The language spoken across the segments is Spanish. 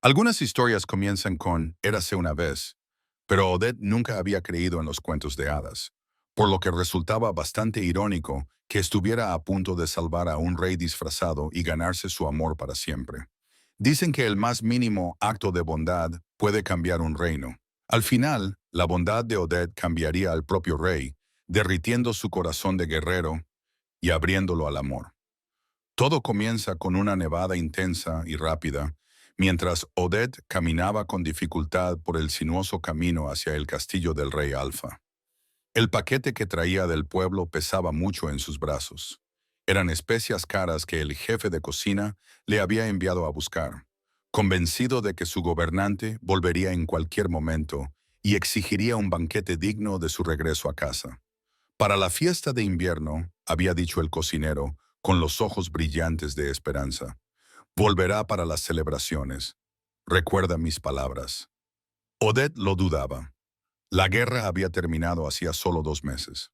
Algunas historias comienzan con «érase una vez», pero Odette nunca había creído en los cuentos de hadas, por lo que resultaba bastante irónico que estuviera a punto de salvar a un rey disfrazado y ganarse su amor para siempre. Dicen que el más mínimo acto de bondad puede cambiar un reino. Al final, la bondad de Odette cambiaría al propio rey, derritiendo su corazón de guerrero y abriéndolo al amor. Todo comienza con una nevada intensa y rápida, mientras Odette caminaba con dificultad por el sinuoso camino hacia el castillo del rey Alfa. El paquete que traía del pueblo pesaba mucho en sus brazos. Eran especias caras que el jefe de cocina le había enviado a buscar, convencido de que su gobernante volvería en cualquier momento y exigiría un banquete digno de su regreso a casa. Para la fiesta de invierno, había dicho el cocinero, con los ojos brillantes de esperanza, volverá para las celebraciones. Recuerda mis palabras. Odette lo dudaba. La guerra había terminado hacía solo 2 meses.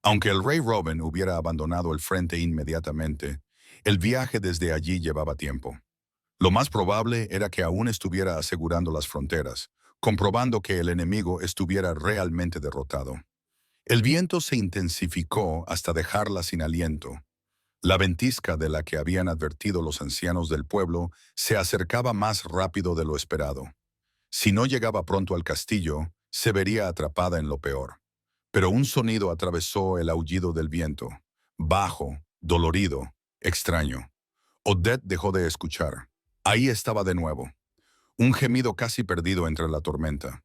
Aunque el rey Robin hubiera abandonado el frente inmediatamente, el viaje desde allí llevaba tiempo. Lo más probable era que aún estuviera asegurando las fronteras, comprobando que el enemigo estuviera realmente derrotado. El viento se intensificó hasta dejarla sin aliento. La ventisca de la que habían advertido los ancianos del pueblo se acercaba más rápido de lo esperado. Si no llegaba pronto al castillo, se vería atrapada en lo peor. Pero un sonido atravesó el aullido del viento, bajo, dolorido, extraño. Odette dejó de escuchar. Ahí estaba de nuevo, un gemido casi perdido entre la tormenta.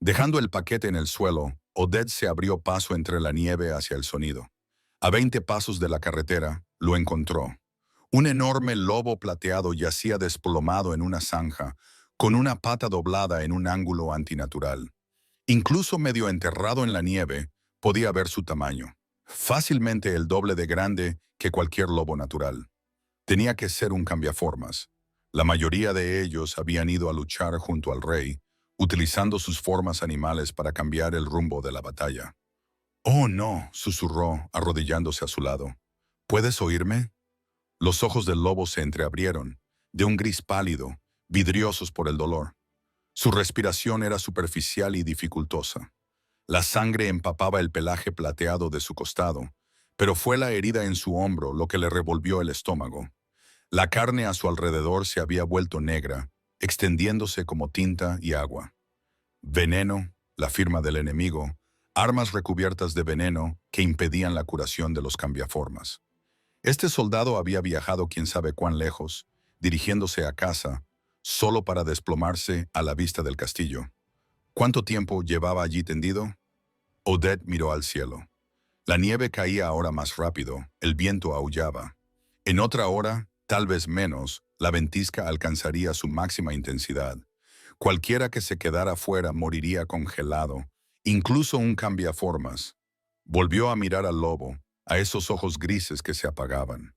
Dejando el paquete en el suelo, Odette se abrió paso entre la nieve hacia el sonido. A 20 pasos de la carretera, lo encontró. Un enorme lobo plateado yacía desplomado en una zanja, con una pata doblada en un ángulo antinatural. Incluso medio enterrado en la nieve, podía ver su tamaño. Fácilmente el doble de grande que cualquier lobo natural. Tenía que ser un cambiaformas. La mayoría de ellos habían ido a luchar junto al rey, utilizando sus formas animales para cambiar el rumbo de la batalla. «Oh, no», susurró, arrodillándose a su lado. «¿Puedes oírme?» Los ojos del lobo se entreabrieron, de un gris pálido, vidriosos por el dolor. Su respiración era superficial y dificultosa. La sangre empapaba el pelaje plateado de su costado, pero fue la herida en su hombro lo que le revolvió el estómago. La carne a su alrededor se había vuelto negra, extendiéndose como tinta y agua. Veneno, la firma del enemigo, armas recubiertas de veneno que impedían la curación de los cambiaformas. Este soldado había viajado quién sabe cuán lejos, dirigiéndose a casa, solo para desplomarse a la vista del castillo. ¿Cuánto tiempo llevaba allí tendido? Odette miró al cielo. La nieve caía ahora más rápido, el viento aullaba. En otra hora, tal vez menos, la ventisca alcanzaría su máxima intensidad. Cualquiera que se quedara fuera moriría congelado, incluso un cambiaformas. Volvió a mirar al lobo, a esos ojos grises que se apagaban.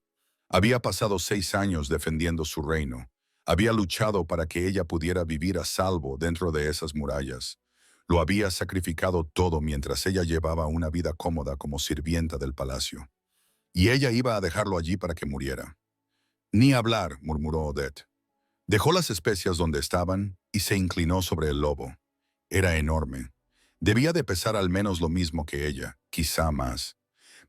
Había pasado 6 años defendiendo su reino. Había luchado para que ella pudiera vivir a salvo dentro de esas murallas. Lo había sacrificado todo mientras ella llevaba una vida cómoda como sirvienta del palacio. Y ella iba a dejarlo allí para que muriera. «Ni hablar», murmuró Odette. Dejó las especias donde estaban y se inclinó sobre el lobo. Era enorme. Debía de pesar al menos lo mismo que ella, quizá más.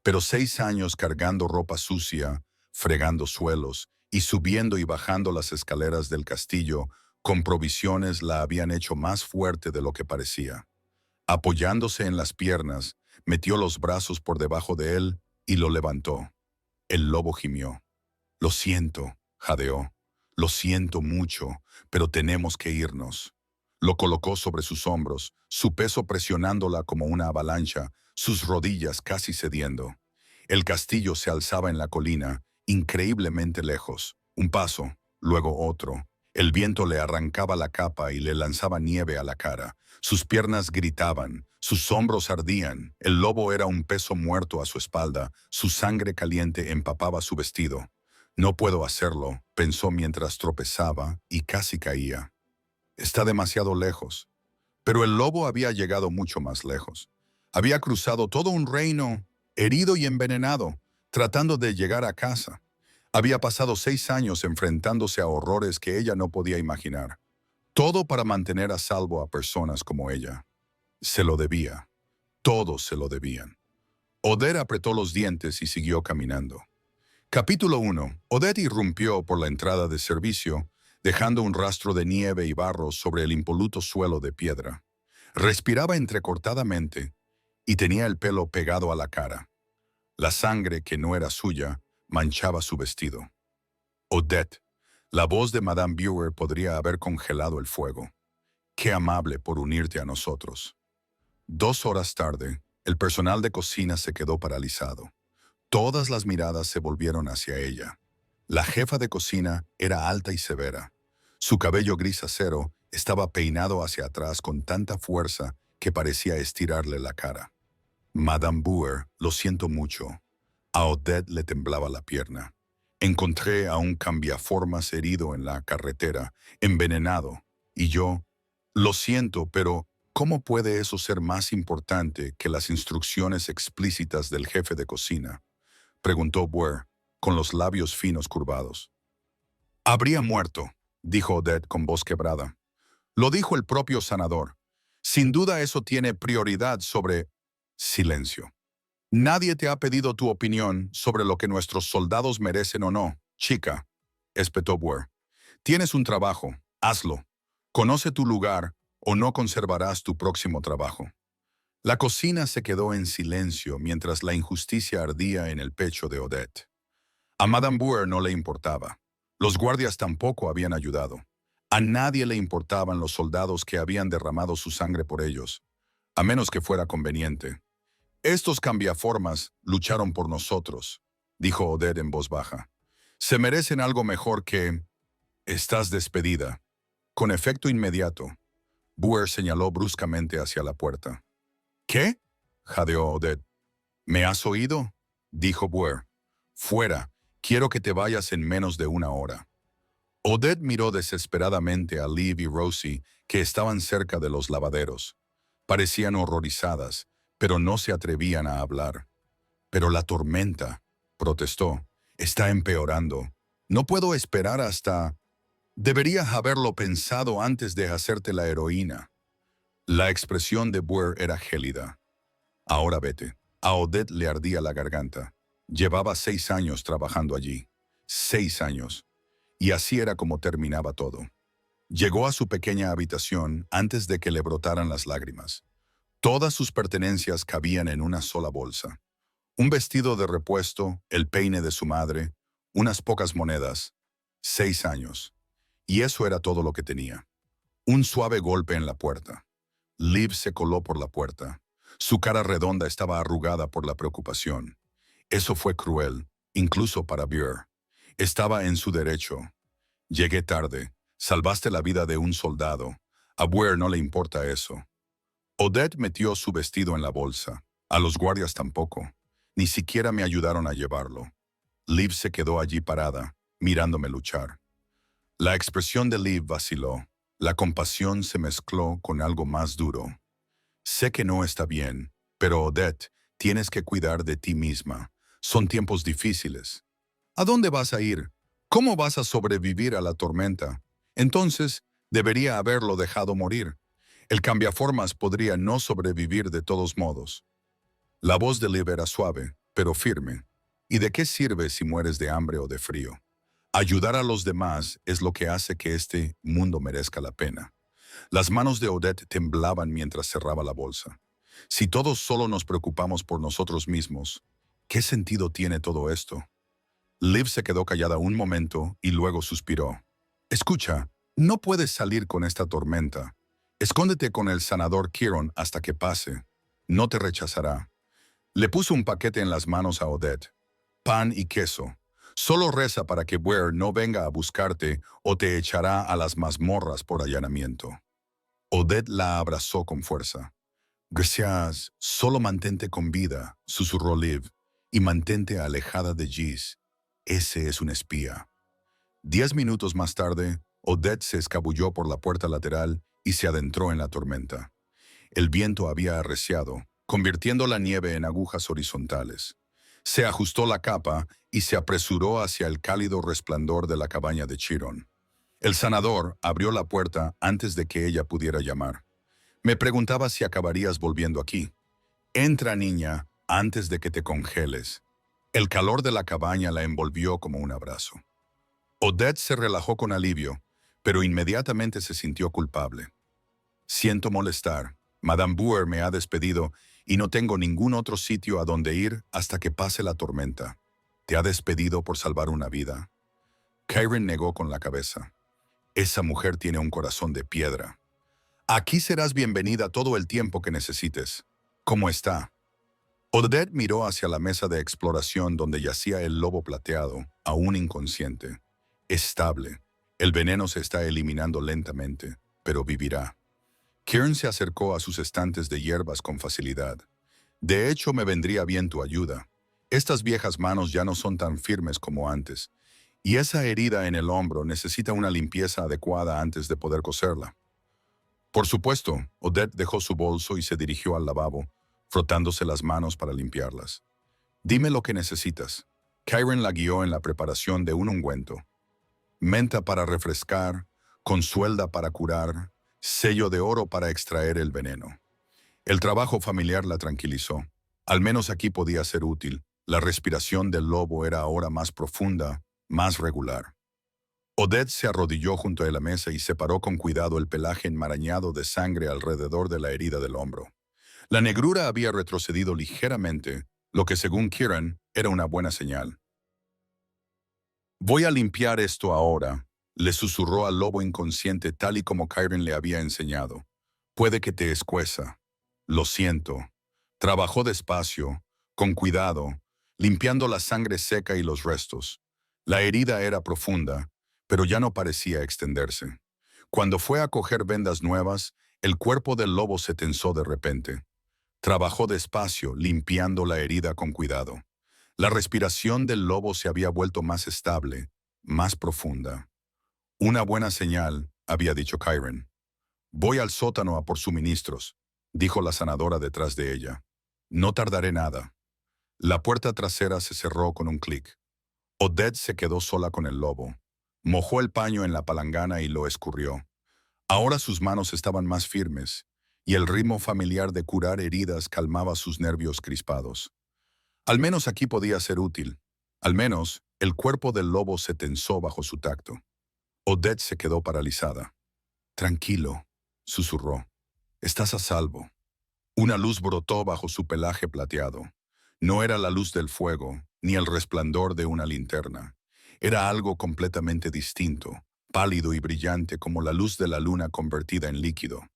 Pero 6 años cargando ropa sucia, fregando suelos y subiendo y bajando las escaleras del castillo con provisiones la habían hecho más fuerte de lo que parecía. Apoyándose en las piernas, metió los brazos por debajo de él y lo levantó. El lobo gimió. «Lo siento», jadeó. «Lo siento mucho, pero tenemos que irnos». Lo colocó sobre sus hombros, su peso presionándola como una avalancha, sus rodillas casi cediendo. El castillo se alzaba en la colina, increíblemente lejos. Un paso, luego otro. El viento le arrancaba la capa y le lanzaba nieve a la cara. Sus piernas gritaban, sus hombros ardían. El lobo era un peso muerto a su espalda, su sangre caliente empapaba su vestido. «No puedo hacerlo», pensó mientras tropezaba y casi caía. «Está demasiado lejos». Pero el lobo había llegado mucho más lejos. Había cruzado todo un reino, herido y envenenado, tratando de llegar a casa. Había pasado 6 años enfrentándose a horrores que ella no podía imaginar. Todo para mantener a salvo a personas como ella. Se lo debía. Todos se lo debían. Odette apretó los dientes y siguió caminando. Capítulo 1. Odette irrumpió por la entrada de servicio, dejando un rastro de nieve y barro sobre el impoluto suelo de piedra. Respiraba entrecortadamente y tenía el pelo pegado a la cara. La sangre, que no era suya, manchaba su vestido. Odette. La voz de Madame Brewer podría haber congelado el fuego. Qué amable por unirte a nosotros. 2 horas tarde, el personal de cocina se quedó paralizado. Todas las miradas se volvieron hacia ella. La jefa de cocina era alta y severa. Su cabello gris acero estaba peinado hacia atrás con tanta fuerza que parecía estirarle la cara. Madame Brewer, lo siento mucho. A Odette le temblaba la pierna. Encontré a un cambiaformas herido en la carretera, envenenado, y yo, lo siento, pero ¿cómo puede eso ser más importante que las instrucciones explícitas del jefe de cocina?, preguntó Brewer, con los labios finos curvados. Habría muerto, dijo Odette con voz quebrada. Lo dijo el propio sanador. Sin duda eso tiene prioridad sobre... Silencio. Nadie te ha pedido tu opinión sobre lo que nuestros soldados merecen o no, chica, espetó Brewer. Tienes un trabajo, hazlo. Conoce tu lugar o no conservarás tu próximo trabajo. La cocina se quedó en silencio mientras la injusticia ardía en el pecho de Odette. A Madame Brewer no le importaba. Los guardias tampoco habían ayudado. A nadie le importaban los soldados que habían derramado su sangre por ellos, a menos que fuera conveniente. Estos cambiaformas lucharon por nosotros, dijo Odette en voz baja. Se merecen algo mejor que... Estás despedida. Con efecto inmediato. Brewer señaló bruscamente hacia la puerta. ¿Qué?, jadeó Odette. ¿Me has oído?, dijo Brewer. Fuera. Quiero que te vayas en menos de 1 hora. Odette miró desesperadamente a Liv y Rosie, que estaban cerca de los lavaderos. Parecían horrorizadas, pero no se atrevían a hablar. Pero la tormenta, protestó, está empeorando. No puedo esperar hasta... Deberías haberlo pensado antes de hacerte la heroína. La expresión de Brewer era gélida. Ahora vete. A Odette le ardía la garganta. Llevaba 6 años trabajando allí. 6 años. Y así era como terminaba todo. Llegó a su pequeña habitación antes de que le brotaran las lágrimas. Todas sus pertenencias cabían en una sola bolsa. Un vestido de repuesto, el peine de su madre, unas pocas monedas. 6 años. Y eso era todo lo que tenía. Un suave golpe en la puerta. Liv se coló por la puerta. Su cara redonda estaba arrugada por la preocupación. Eso fue cruel, incluso para Brewer. Estaba en su derecho. Llegué tarde. Salvaste la vida de un soldado. A Brewer no le importa eso. Odette metió su vestido en la bolsa. A los guardias tampoco. Ni siquiera me ayudaron a llevarlo. Liv se quedó allí parada, mirándome luchar. La expresión de Liv vaciló. La compasión se mezcló con algo más duro. Sé que no está bien, pero Odette, tienes que cuidar de ti misma. Son tiempos difíciles. ¿A dónde vas a ir? ¿Cómo vas a sobrevivir a la tormenta? Entonces, debería haberlo dejado morir. El cambiaformas podría no sobrevivir de todos modos. La voz de Liv era suave, pero firme. ¿Y de qué sirve si mueres de hambre o de frío? Ayudar a los demás es lo que hace que este mundo merezca la pena. Las manos de Odette temblaban mientras cerraba la bolsa. Si todos solo nos preocupamos por nosotros mismos, ¿qué sentido tiene todo esto? Liv se quedó callada un momento y luego suspiró. Escucha, no puedes salir con esta tormenta. Escóndete con el sanador Kieran hasta que pase. No te rechazará. Le puso un paquete en las manos a Odette. Pan y queso. Solo reza para que Brewer no venga a buscarte o te echará a las mazmorras por allanamiento. Odette la abrazó con fuerza. Gracias, solo mantente con vida, susurró Liv, y mantente alejada de Gis. Ese es un espía. 10 minutos más tarde, Odette se escabulló por la puerta lateral y se adentró en la tormenta. El viento había arreciado, convirtiendo la nieve en agujas horizontales. Se ajustó la capa y se apresuró hacia el cálido resplandor de la cabaña de Chiron. El sanador abrió la puerta antes de que ella pudiera llamar. Me preguntaba si acabarías volviendo aquí. Entra, niña, antes de que te congeles. El calor de la cabaña la envolvió como un abrazo. Odette se relajó con alivio, pero inmediatamente se sintió culpable. Siento molestar. Madame Bauer me ha despedido y no tengo ningún otro sitio a donde ir hasta que pase la tormenta. ¿Te ha despedido por salvar una vida? Karen negó con la cabeza. Esa mujer tiene un corazón de piedra. Aquí serás bienvenida todo el tiempo que necesites. ¿Cómo está? Odette miró hacia la mesa de exploración donde yacía el lobo plateado, aún inconsciente. Estable. El veneno se está eliminando lentamente, pero vivirá. Kieran se acercó a sus estantes de hierbas con facilidad. De hecho, me vendría bien tu ayuda. Estas viejas manos ya no son tan firmes como antes, y esa herida en el hombro necesita una limpieza adecuada antes de poder coserla. Por supuesto, Odette dejó su bolso y se dirigió al lavabo, frotándose las manos para limpiarlas. Dime lo que necesitas. Karen la guió en la preparación de un ungüento. Menta para refrescar, consuelda para curar, sello de oro para extraer el veneno. El trabajo familiar la tranquilizó. Al menos aquí podía ser útil. La respiración del lobo era ahora más profunda, más regular. Odette se arrodilló junto a la mesa y separó con cuidado el pelaje enmarañado de sangre alrededor de la herida del hombro. La negrura había retrocedido ligeramente, lo que según Kieran era una buena señal. Voy a limpiar esto ahora, le susurró al lobo inconsciente tal y como Kieran le había enseñado. Puede que te escueza. Lo siento. Trabajó despacio, con cuidado, limpiando la sangre seca y los restos. La herida era profunda, pero ya no parecía extenderse. Cuando fue a coger vendas nuevas, el cuerpo del lobo se tensó de repente. Trabajó despacio, limpiando la herida con cuidado. La respiración del lobo se había vuelto más estable, más profunda. Una buena señal, había dicho Kieran. Voy al sótano a por suministros, dijo la sanadora detrás de ella. No tardaré nada. La puerta trasera se cerró con un clic. Odette se quedó sola con el lobo. Mojó el paño en la palangana y lo escurrió. Ahora sus manos estaban más firmes, y el ritmo familiar de curar heridas calmaba sus nervios crispados. Al menos aquí podía ser útil. Al menos, el cuerpo del lobo se tensó bajo su tacto. Odette se quedó paralizada. Tranquilo, susurró. Estás a salvo. Una luz brotó bajo su pelaje plateado. No era la luz del fuego, ni el resplandor de una linterna. Era algo completamente distinto, pálido y brillante como la luz de la luna convertida en líquido.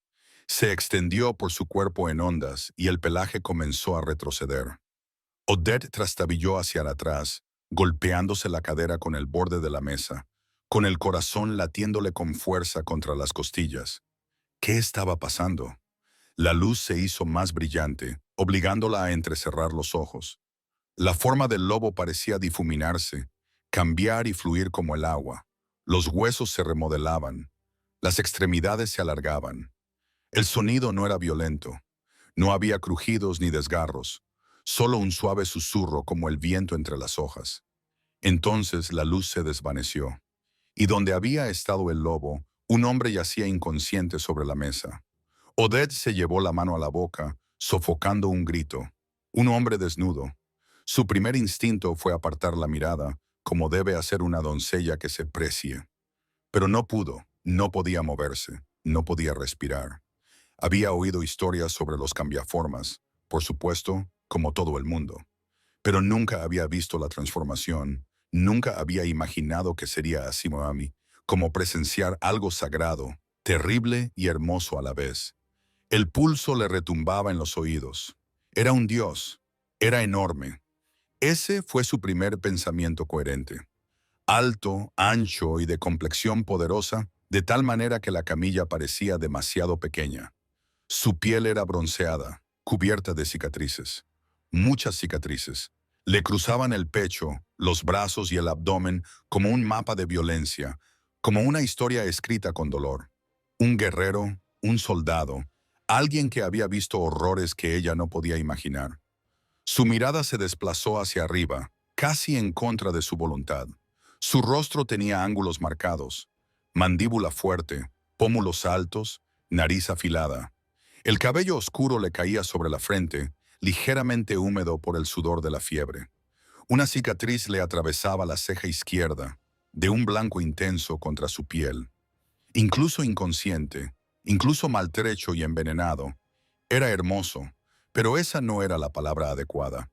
Se extendió por su cuerpo en ondas y el pelaje comenzó a retroceder. Odette trastabilló hacia atrás, golpeándose la cadera con el borde de la mesa, con el corazón latiéndole con fuerza contra las costillas. ¿Qué estaba pasando? La luz se hizo más brillante, obligándola a entrecerrar los ojos. La forma del lobo parecía difuminarse, cambiar y fluir como el agua. Los huesos se remodelaban, las extremidades se alargaban. El sonido no era violento. No había crujidos ni desgarros, solo un suave susurro como el viento entre las hojas. Entonces la luz se desvaneció, y donde había estado el lobo, un hombre yacía inconsciente sobre la mesa. Odette se llevó la mano a la boca, sofocando un grito. Un hombre desnudo. Su primer instinto fue apartar la mirada, como debe hacer una doncella que se precie. Pero no pudo, no podía moverse, no podía respirar. Había oído historias sobre los cambiaformas, por supuesto, como todo el mundo. Pero nunca había visto la transformación, nunca había imaginado que sería así Moami, como presenciar algo sagrado, terrible y hermoso a la vez. El pulso le retumbaba en los oídos. Era un dios, era enorme. Ese fue su primer pensamiento coherente. Alto, ancho y de complexión poderosa, de tal manera que la camilla parecía demasiado pequeña. Su piel era bronceada, cubierta de cicatrices. Muchas cicatrices. Le cruzaban el pecho, los brazos y el abdomen como un mapa de violencia, como una historia escrita con dolor. Un guerrero, un soldado, alguien que había visto horrores que ella no podía imaginar. Su mirada se desplazó hacia arriba, casi en contra de su voluntad. Su rostro tenía ángulos marcados. mandíbula fuerte, pómulos altos, nariz afilada. El cabello oscuro le caía sobre la frente, ligeramente húmedo por el sudor de la fiebre. Una cicatriz le atravesaba la ceja izquierda, de un blanco intenso contra su piel. Incluso inconsciente, incluso maltrecho y envenenado, era hermoso, pero esa no era la palabra adecuada.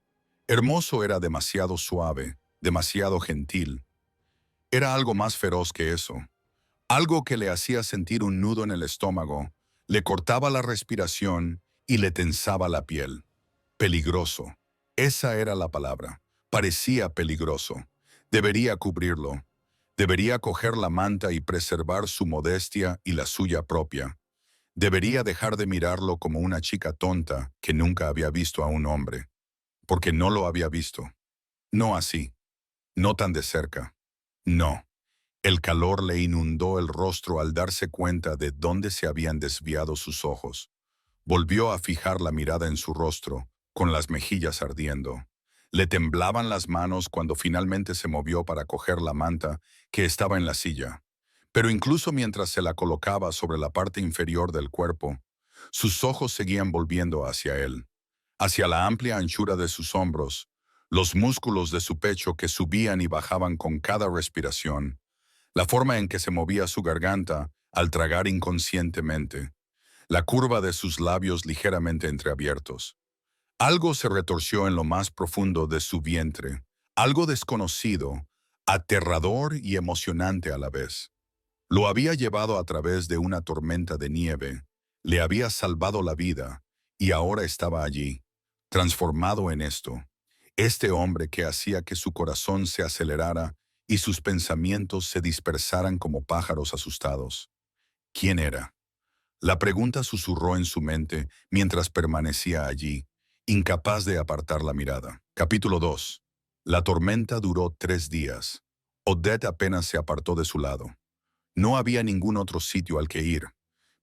Hermoso era demasiado suave, demasiado gentil. Era algo más feroz que eso. Algo que le hacía sentir un nudo en el estómago, le cortaba la respiración y le tensaba la piel. Peligroso. Esa era la palabra. Parecía peligroso. Debería cubrirlo. Debería coger la manta y preservar su modestia y la suya propia. Debería dejar de mirarlo como una chica tonta que nunca había visto a un hombre. Porque no lo había visto. No así. No tan de cerca. No. El calor le inundó el rostro al darse cuenta de dónde se habían desviado sus ojos. Volvió a fijar la mirada en su rostro, con las mejillas ardiendo. Le temblaban las manos cuando finalmente se movió para coger la manta que estaba en la silla. Pero incluso mientras se la colocaba sobre la parte inferior del cuerpo, sus ojos seguían volviendo hacia él, hacia la amplia anchura de sus hombros, los músculos de su pecho que subían y bajaban con cada respiración, la forma en que se movía su garganta al tragar inconscientemente, la curva de sus labios ligeramente entreabiertos. Algo se retorció en lo más profundo de su vientre, algo desconocido, aterrador y emocionante a la vez. Lo había llevado a través de una tormenta de nieve, le había salvado la vida, y ahora estaba allí, transformado en esto. Este hombre que hacía que su corazón se acelerara y sus pensamientos se dispersaran como pájaros asustados. ¿Quién era? La pregunta susurró en su mente mientras permanecía allí, incapaz de apartar la mirada. Capítulo 2. La tormenta duró 3 días. Odette apenas se apartó de su lado. No había ningún otro sitio al que ir,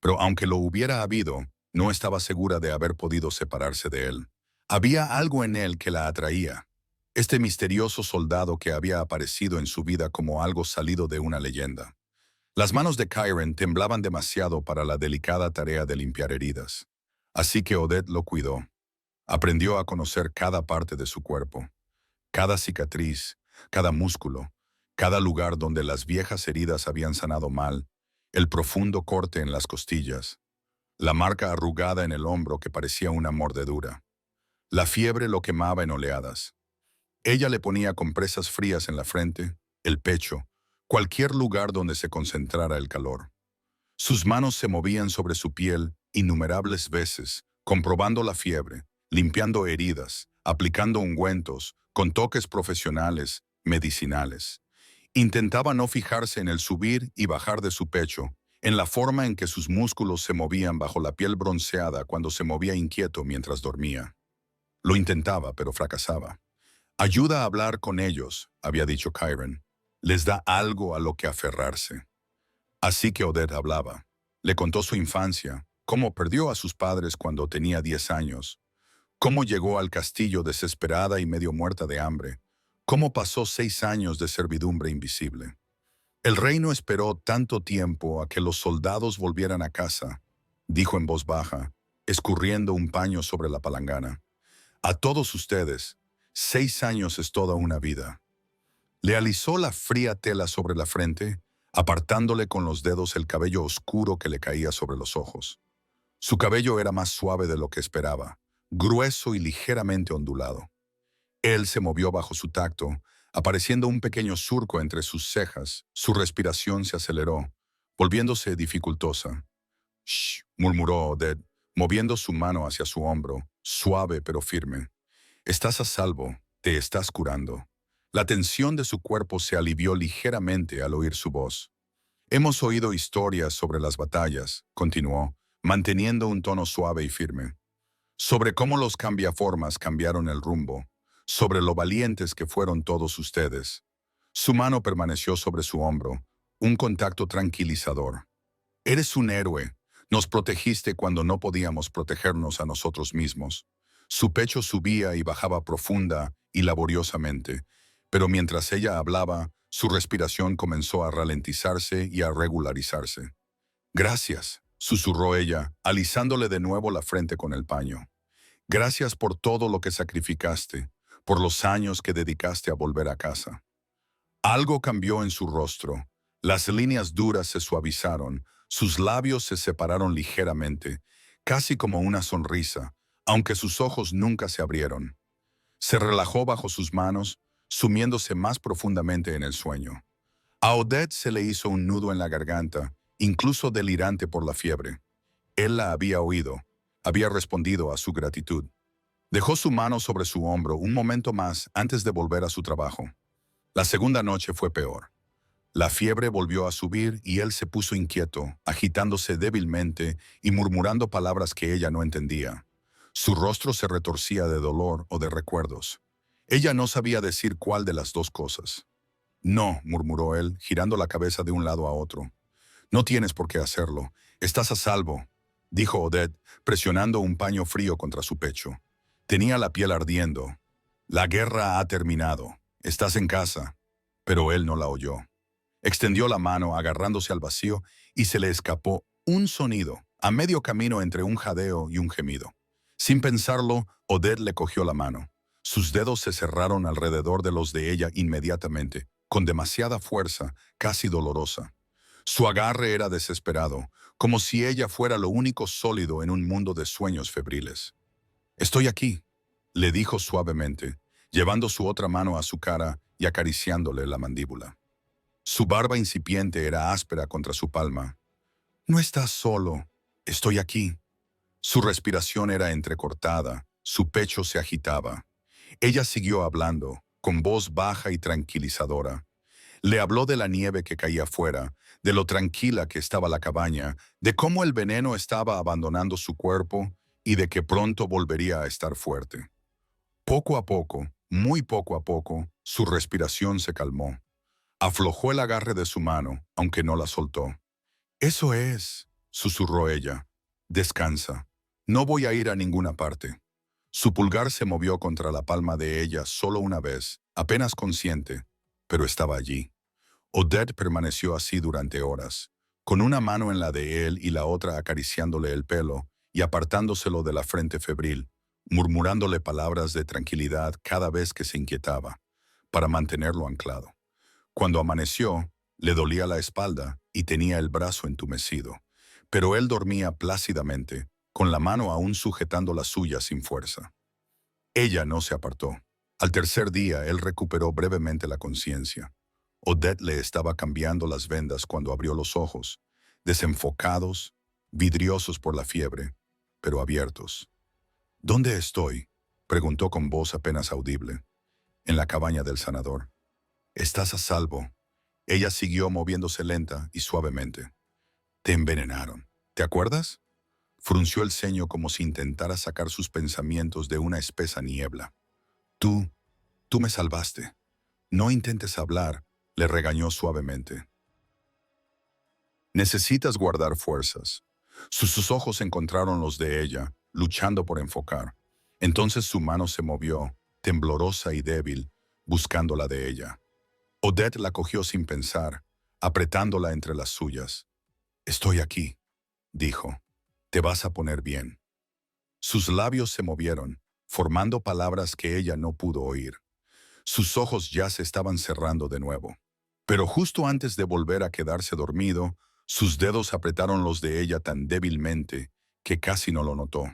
pero aunque lo hubiera habido, no estaba segura de haber podido separarse de él. Había algo en él que la atraía. Este misterioso soldado que había aparecido en su vida como algo salido de una leyenda. Las manos de Kyron temblaban demasiado para la delicada tarea de limpiar heridas. Así que Odette lo cuidó. Aprendió a conocer cada parte de su cuerpo, cada cicatriz, cada músculo, cada lugar donde las viejas heridas habían sanado mal, el profundo corte en las costillas, la marca arrugada en el hombro que parecía una mordedura. La fiebre lo quemaba en oleadas. Ella le ponía compresas frías en la frente, el pecho, cualquier lugar donde se concentrara el calor. Sus manos se movían sobre su piel innumerables veces, comprobando la fiebre, limpiando heridas, aplicando ungüentos, con toques profesionales, medicinales. Intentaba no fijarse en el subir y bajar de su pecho, en la forma en que sus músculos se movían bajo la piel bronceada cuando se movía inquieto mientras dormía. Lo intentaba, pero fracasaba. Ayuda a hablar con ellos, había dicho Kyron. Les da algo a lo que aferrarse. Así que Odette hablaba. Le contó su infancia, cómo perdió a sus padres cuando tenía 10 años, cómo llegó al castillo desesperada y medio muerta de hambre, cómo pasó 6 años de servidumbre invisible. El rey no esperó tanto tiempo a que los soldados volvieran a casa, dijo en voz baja, escurriendo un paño sobre la palangana. A todos ustedes, 6 años es toda una vida. Le alisó la fría tela sobre la frente, apartándole con los dedos el cabello oscuro que le caía sobre los ojos. Su cabello era más suave de lo que esperaba, grueso y ligeramente ondulado. Él se movió bajo su tacto, apareciendo un pequeño surco entre sus cejas. Su respiración se aceleró, volviéndose dificultosa. «Shh», murmuró Odette, moviendo su mano hacia su hombro, suave pero firme. «Estás a salvo, te estás curando». La tensión de su cuerpo se alivió ligeramente al oír su voz. «Hemos oído historias sobre las batallas», continuó, manteniendo un tono suave y firme. «Sobre cómo los cambiaformas cambiaron el rumbo, sobre lo valientes que fueron todos ustedes». Su mano permaneció sobre su hombro, un contacto tranquilizador. «Eres un héroe. Nos protegiste cuando no podíamos protegernos a nosotros mismos». Su pecho subía y bajaba profunda y laboriosamente, pero mientras ella hablaba, Su respiración comenzó a ralentizarse y a regularizarse. Gracias, susurró ella, alisándole de nuevo la frente con el paño. Gracias por todo lo que sacrificaste, por los años que dedicaste a volver a casa. Algo cambió en su rostro. Las líneas duras se suavizaron, sus labios se separaron ligeramente, casi como una sonrisa, aunque sus ojos nunca se abrieron. Se relajó bajo sus manos, sumiéndose más profundamente en el sueño. A Odette se le hizo un nudo en la garganta, incluso delirante por la fiebre. Él la había oído, había respondido a su gratitud. Dejó su mano sobre su hombro un momento más antes de volver a su trabajo. La segunda noche fue peor. La fiebre volvió a subir y él se puso inquieto, agitándose débilmente y murmurando palabras que ella no entendía. Su rostro se retorcía de dolor o de recuerdos. Ella no sabía decir cuál de las dos cosas. No, murmuró él, girando la cabeza de un lado a otro. No tienes por qué hacerlo. Estás a salvo, dijo Odette, presionando un paño frío contra su pecho. Tenía la piel ardiendo. La guerra ha terminado. Estás en casa. Pero él no la oyó. Extendió la mano agarrándose al vacío y se le escapó un sonido, a medio camino entre un jadeo y un gemido. Sin pensarlo, Odette le cogió la mano. Sus dedos se cerraron alrededor de los de ella inmediatamente, con demasiada fuerza, casi dolorosa. Su agarre era desesperado, como si ella fuera lo único sólido en un mundo de sueños febriles. «Estoy aquí», le dijo suavemente, llevando su otra mano a su cara y acariciándole la mandíbula. Su barba incipiente era áspera contra su palma. «No estás solo. Estoy aquí». Su respiración era entrecortada, su pecho se agitaba. Ella siguió hablando, con voz baja y tranquilizadora. Le habló de la nieve que caía afuera, de lo tranquila que estaba la cabaña, de cómo el veneno estaba abandonando su cuerpo y de que pronto volvería a estar fuerte. Poco a poco, muy poco a poco, su respiración se calmó. Aflojó el agarre de su mano, aunque no la soltó. «Eso es», susurró ella. «Descansa. No voy a ir a ninguna parte». Su pulgar se movió contra la palma de ella solo una vez, apenas consciente, pero estaba allí. Odette permaneció así durante horas, con una mano en la de él y la otra acariciándole el pelo y apartándoselo de la frente febril, murmurándole palabras de tranquilidad cada vez que se inquietaba, para mantenerlo anclado. Cuando amaneció, le dolía la espalda y tenía el brazo entumecido, pero él dormía plácidamente, con la mano aún sujetando la suya sin fuerza. Ella no se apartó. Al tercer día, él recuperó brevemente la conciencia. Odette le estaba cambiando las vendas cuando abrió los ojos, desenfocados, vidriosos por la fiebre, pero abiertos. «¿Dónde estoy?», preguntó con voz apenas audible. «En la cabaña del sanador». «Estás a salvo». Ella siguió moviéndose lenta y suavemente. «Te envenenaron. ¿Te acuerdas?». Frunció el ceño como si intentara sacar sus pensamientos de una espesa niebla. Tú me salvaste. No intentes hablar», le regañó suavemente. «Necesitas guardar fuerzas». Sus ojos encontraron los de ella, luchando por enfocar. Entonces su mano se movió, temblorosa y débil, buscando la de ella. Odette la cogió sin pensar, apretándola entre las suyas. «Estoy aquí», dijo. «Te vas a poner bien». Sus labios se movieron, formando palabras que ella no pudo oír. Sus ojos ya se estaban cerrando de nuevo. Pero justo antes de volver a quedarse dormido, sus dedos apretaron los de ella tan débilmente que casi no lo notó.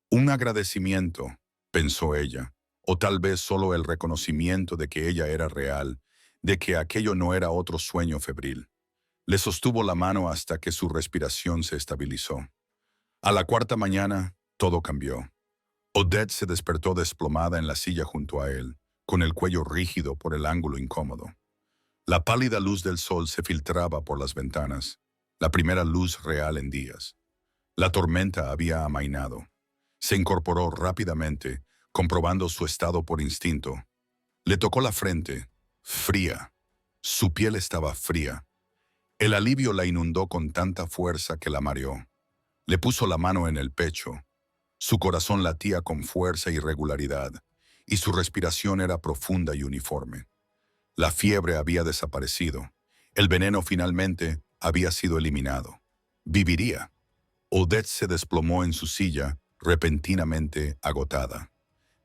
Un agradecimiento, pensó ella, o tal vez solo el reconocimiento de que ella era real, de que aquello no era otro sueño febril. Le sostuvo la mano hasta que su respiración se estabilizó. A la cuarta mañana, todo cambió. Odette se despertó desplomada en la silla junto a él, con el cuello rígido por el ángulo incómodo. La pálida luz del sol se filtraba por las ventanas, la primera luz real en días. La tormenta había amainado. Se incorporó rápidamente, comprobando su estado por instinto. Le tocó la frente, fría. Su piel estaba fría. El alivio la inundó con tanta fuerza que la mareó. Le puso la mano en el pecho. Su corazón latía con fuerza y regularidad, y su respiración era profunda y uniforme. La fiebre había desaparecido. El veneno finalmente había sido eliminado. Viviría. Odette se desplomó en su silla, repentinamente agotada.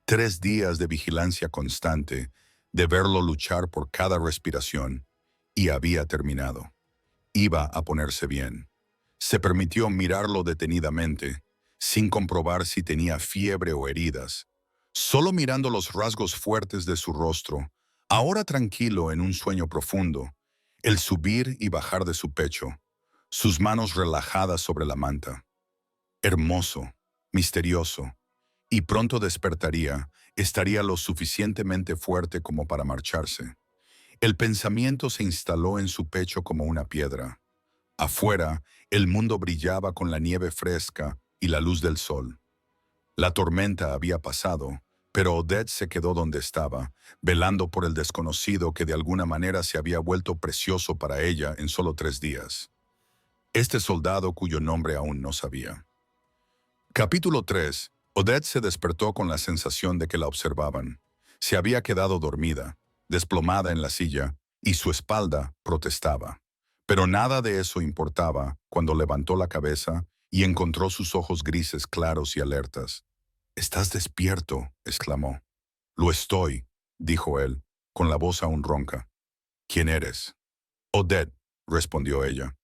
3 días de vigilancia constante, de verlo luchar por cada respiración, y había terminado. Iba a ponerse bien. Se permitió mirarlo detenidamente, sin comprobar si tenía fiebre o heridas. Solo mirando los rasgos fuertes de su rostro, ahora tranquilo en un sueño profundo, el subir y bajar de su pecho, sus manos relajadas sobre la manta. Hermoso, misterioso, y pronto despertaría, estaría lo suficientemente fuerte como para marcharse. El pensamiento se instaló en su pecho como una piedra. Afuera, el mundo brillaba con la nieve fresca y la luz del sol. La tormenta había pasado, pero Odette se quedó donde estaba, velando por el desconocido que de alguna manera se había vuelto precioso para ella en solo 3 días. Este soldado cuyo nombre aún no sabía. Capítulo 3. Odette se despertó con la sensación de que la observaban. Se había quedado dormida, desplomada en la silla, y su espalda protestaba. Pero nada de eso importaba cuando levantó la cabeza y encontró sus ojos grises claros y alertas. «¿Estás despierto?», exclamó. «Lo estoy», dijo él, con la voz aún ronca. «¿Quién eres?» «Odette», respondió ella.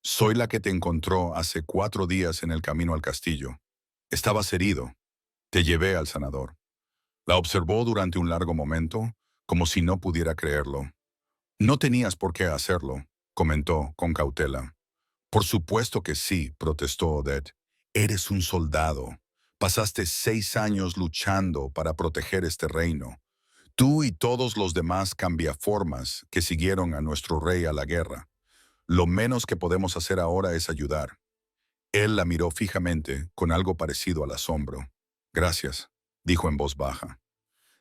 «Soy la que te encontró hace 4 días en el camino al castillo. Estabas herido. Te llevé al sanador». La observó durante un largo momento, como si no pudiera creerlo. «No tenías por qué hacerlo», comentó con cautela. «Por supuesto que sí», protestó Odette. «Eres un soldado. Pasaste 6 años luchando para proteger este reino. Tú y todos los demás cambiaformas que siguieron a nuestro rey a la guerra. Lo menos que podemos hacer ahora es ayudar». Él la miró fijamente, con algo parecido al asombro. «Gracias», dijo en voz baja.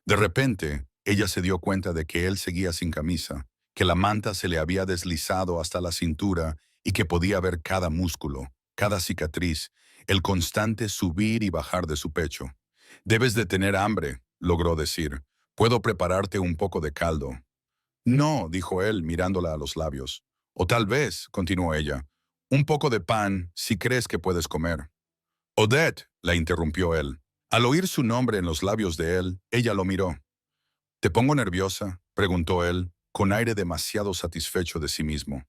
De repente, ella se dio cuenta de que él seguía sin camisa, que la manta se le había deslizado hasta la cintura y que podía ver cada músculo, cada cicatriz, el constante subir y bajar de su pecho. «Debes de tener hambre», logró decir. «Puedo prepararte un poco de caldo». «No», dijo él, mirándola a los labios. «O tal vez», continuó ella, «un poco de pan, si crees que puedes comer». «Odette», la interrumpió él. Al oír su nombre en los labios de él, ella lo miró. «¿Te pongo nerviosa?», preguntó él, con aire demasiado satisfecho de sí mismo.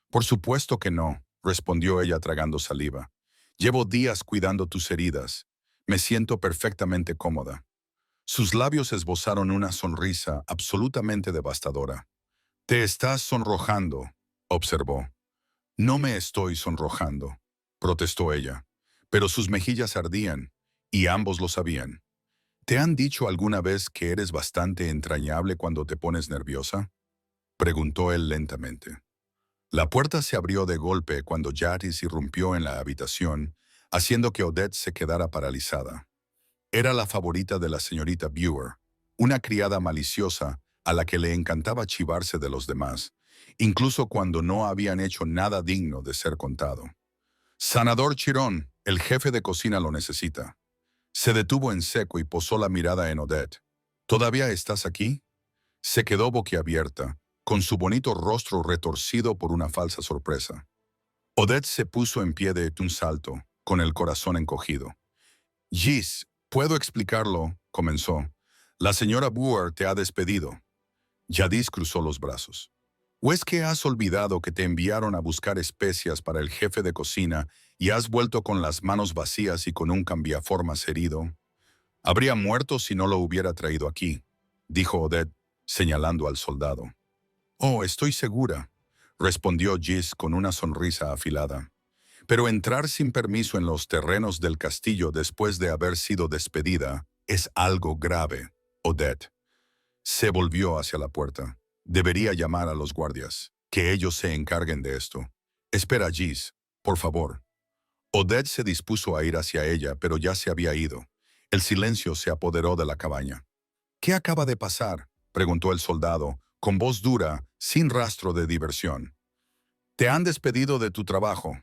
«Por supuesto que no», respondió ella tragando saliva. «Llevo días cuidando tus heridas. Me siento perfectamente cómoda». Sus labios esbozaron una sonrisa absolutamente devastadora. «Te estás sonrojando», observó. «No me estoy sonrojando», protestó ella, pero sus mejillas ardían, y ambos lo sabían. «¿Te han dicho alguna vez que eres bastante entrañable cuando te pones nerviosa?», preguntó él lentamente. La puerta se abrió de golpe cuando Jadis irrumpió en la habitación, haciendo que Odette se quedara paralizada. Era la favorita de la señorita Brewer, una criada maliciosa a la que le encantaba chivarse de los demás, incluso cuando no habían hecho nada digno de ser contado. «Sanador Chirón, el jefe de cocina lo necesita». Se detuvo en seco y posó la mirada en Odette. «¿Todavía estás aquí?». Se quedó boquiabierta, con su bonito rostro retorcido por una falsa sorpresa. Odette se puso en pie de un salto, con el corazón encogido. «Gis, puedo explicarlo», comenzó. «La señora Brewer te ha despedido». Jadis cruzó los brazos. «¿O es que has olvidado que te enviaron a buscar especias para el jefe de cocina y has vuelto con las manos vacías y con un cambiaformas herido? Habría muerto si no lo hubiera traído aquí», dijo Odette, señalando al soldado. «Oh, estoy segura», respondió Gis con una sonrisa afilada. «Pero entrar sin permiso en los terrenos del castillo después de haber sido despedida es algo grave, Odette». Se volvió hacia la puerta. «Debería llamar a los guardias. Que ellos se encarguen de esto. Espera, Gis, por favor». Odette se dispuso a ir hacia ella, pero ya se había ido. El silencio se apoderó de la cabaña. «¿Qué acaba de pasar?», preguntó el soldado, con voz dura, sin rastro de diversión. «Te han despedido de tu trabajo».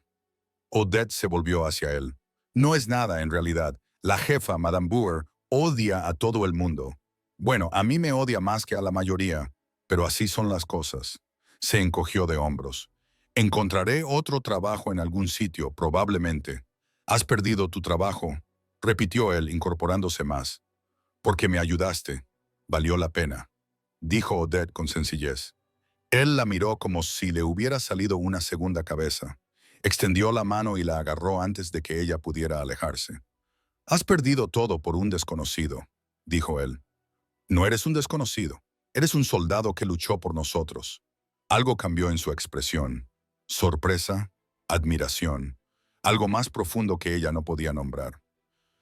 Odette se volvió hacia él. «No es nada, en realidad. La jefa, Madame Brewer, odia a todo el mundo. Bueno, a mí me odia más que a la mayoría». pero así son las cosas. Se encogió de hombros. Encontraré otro trabajo en algún sitio, probablemente. Has perdido tu trabajo, repitió él, incorporándose más. Porque me ayudaste. Valió la pena, dijo Odette con sencillez. Él la miró como si le hubiera salido una segunda cabeza. Extendió la mano y la agarró antes de que ella pudiera alejarse. Has perdido todo por un desconocido, dijo él. No eres un desconocido. Eres un soldado que luchó por nosotros. Algo cambió en su expresión. Sorpresa, admiración, algo más profundo que ella no podía nombrar.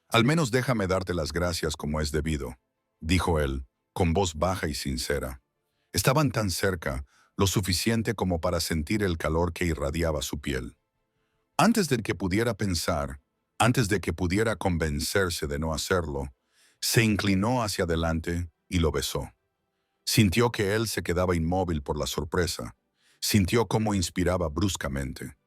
Al menos déjame darte las gracias como es debido, dijo él, con voz baja y sincera. Estaban tan cerca, lo suficiente como para sentir el calor que irradiaba su piel. Antes de que pudiera pensar, antes de que pudiera convencerse de no hacerlo, se inclinó hacia adelante y lo besó. Sintió que él se quedaba inmóvil por la sorpresa. Sintió cómo inspiraba bruscamente.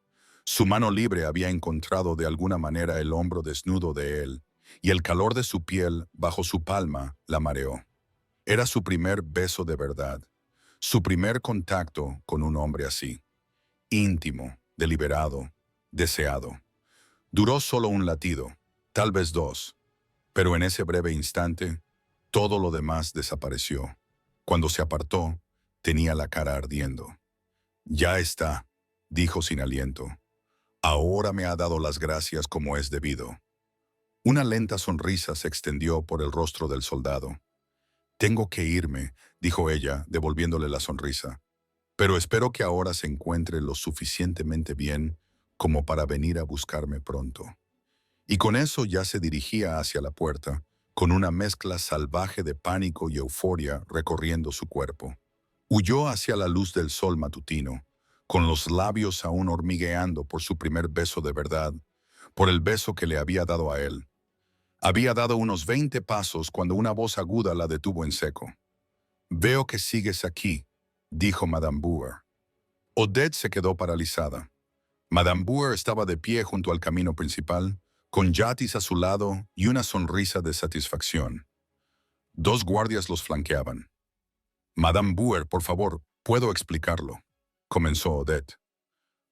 Su mano libre había encontrado de alguna manera el hombro desnudo de él, y el calor de su piel bajo su palma la mareó. Era su primer beso de verdad, su primer contacto con un hombre así. Íntimo, deliberado, deseado. Duró solo un latido, tal vez dos, pero en ese breve instante, todo lo demás desapareció. Cuando se apartó, tenía la cara ardiendo. Ya está, dijo sin aliento. Ahora me ha dado las gracias como es debido. Una lenta sonrisa se extendió por el rostro del soldado. Tengo que irme, dijo ella, devolviéndole la sonrisa. Pero espero que ahora se encuentre lo suficientemente bien como para venir a buscarme pronto. Y con eso ya se dirigía hacia la puerta, con una mezcla salvaje de pánico y euforia recorriendo su cuerpo. Huyó hacia la luz del sol matutino, con los labios aún hormigueando por su primer beso de verdad, por el beso que le había dado a él. Había dado unos 20 pasos cuando una voz aguda la detuvo en seco. «Veo que sigues aquí», dijo Madame Bauer. Odette se quedó paralizada. Madame Bauer estaba de pie junto al camino principal, con Yatis a su lado y una sonrisa de satisfacción. Dos guardias los flanqueaban. «Madame Bauer, por favor, puedo explicarlo», comenzó Odette.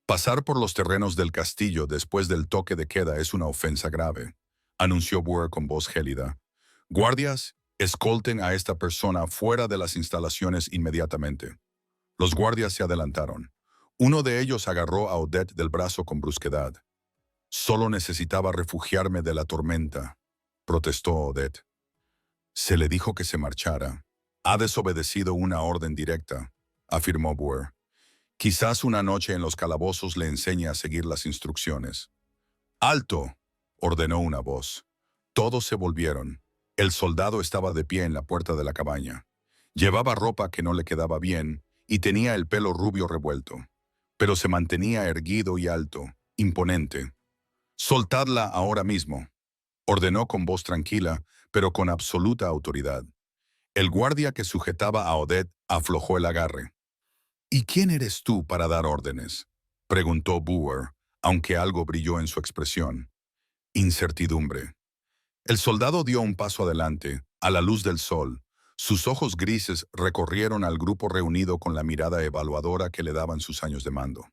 «Pasar por los terrenos del castillo después del toque de queda es una ofensa grave», anunció Bauer con voz gélida. «Guardias, escolten a esta persona fuera de las instalaciones inmediatamente». Los guardias se adelantaron. Uno de ellos agarró a Odette del brazo con brusquedad. «Solo necesitaba refugiarme de la tormenta», protestó Odette. «Se le dijo que se marchara. Ha desobedecido una orden directa», afirmó Bauer. «Quizás una noche en los calabozos le enseñe a seguir las instrucciones». «¡Alto!», ordenó una voz. Todos se volvieron. El soldado estaba de pie en la puerta de la cabaña. Llevaba ropa que no le quedaba bien y tenía el pelo rubio revuelto, pero se mantenía erguido y alto, imponente. «Soltadla ahora mismo», ordenó con voz tranquila, pero con absoluta autoridad. El guardia que sujetaba a Odette aflojó el agarre. «¿Y quién eres tú para dar órdenes?», preguntó Bauer, aunque algo brilló en su expresión. Incertidumbre. El soldado dio un paso adelante, a la luz del sol. Sus ojos grises recorrieron al grupo reunido con la mirada evaluadora que le daban sus años de mando.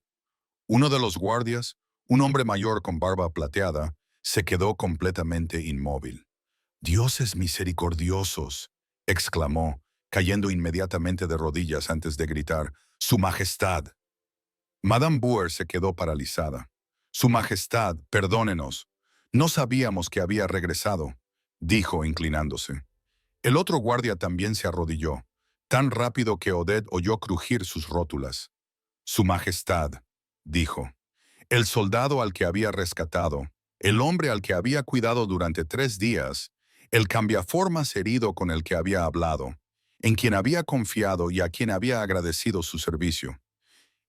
Uno de los guardias, un hombre mayor con barba plateada, se quedó completamente inmóvil. «Dioses misericordiosos», exclamó, cayendo inmediatamente de rodillas antes de gritar, «¡Su Majestad!». Madame Bauer se quedó paralizada. «Su Majestad, perdónenos. No sabíamos que había regresado», dijo inclinándose. El otro guardia también se arrodilló, tan rápido que Odette oyó crujir sus rótulas. «Su Majestad», dijo. El soldado al que había rescatado, el hombre al que había cuidado durante 3 días, el cambiaformas herido con el que había hablado, en quien había confiado y a quien había agradecido su servicio.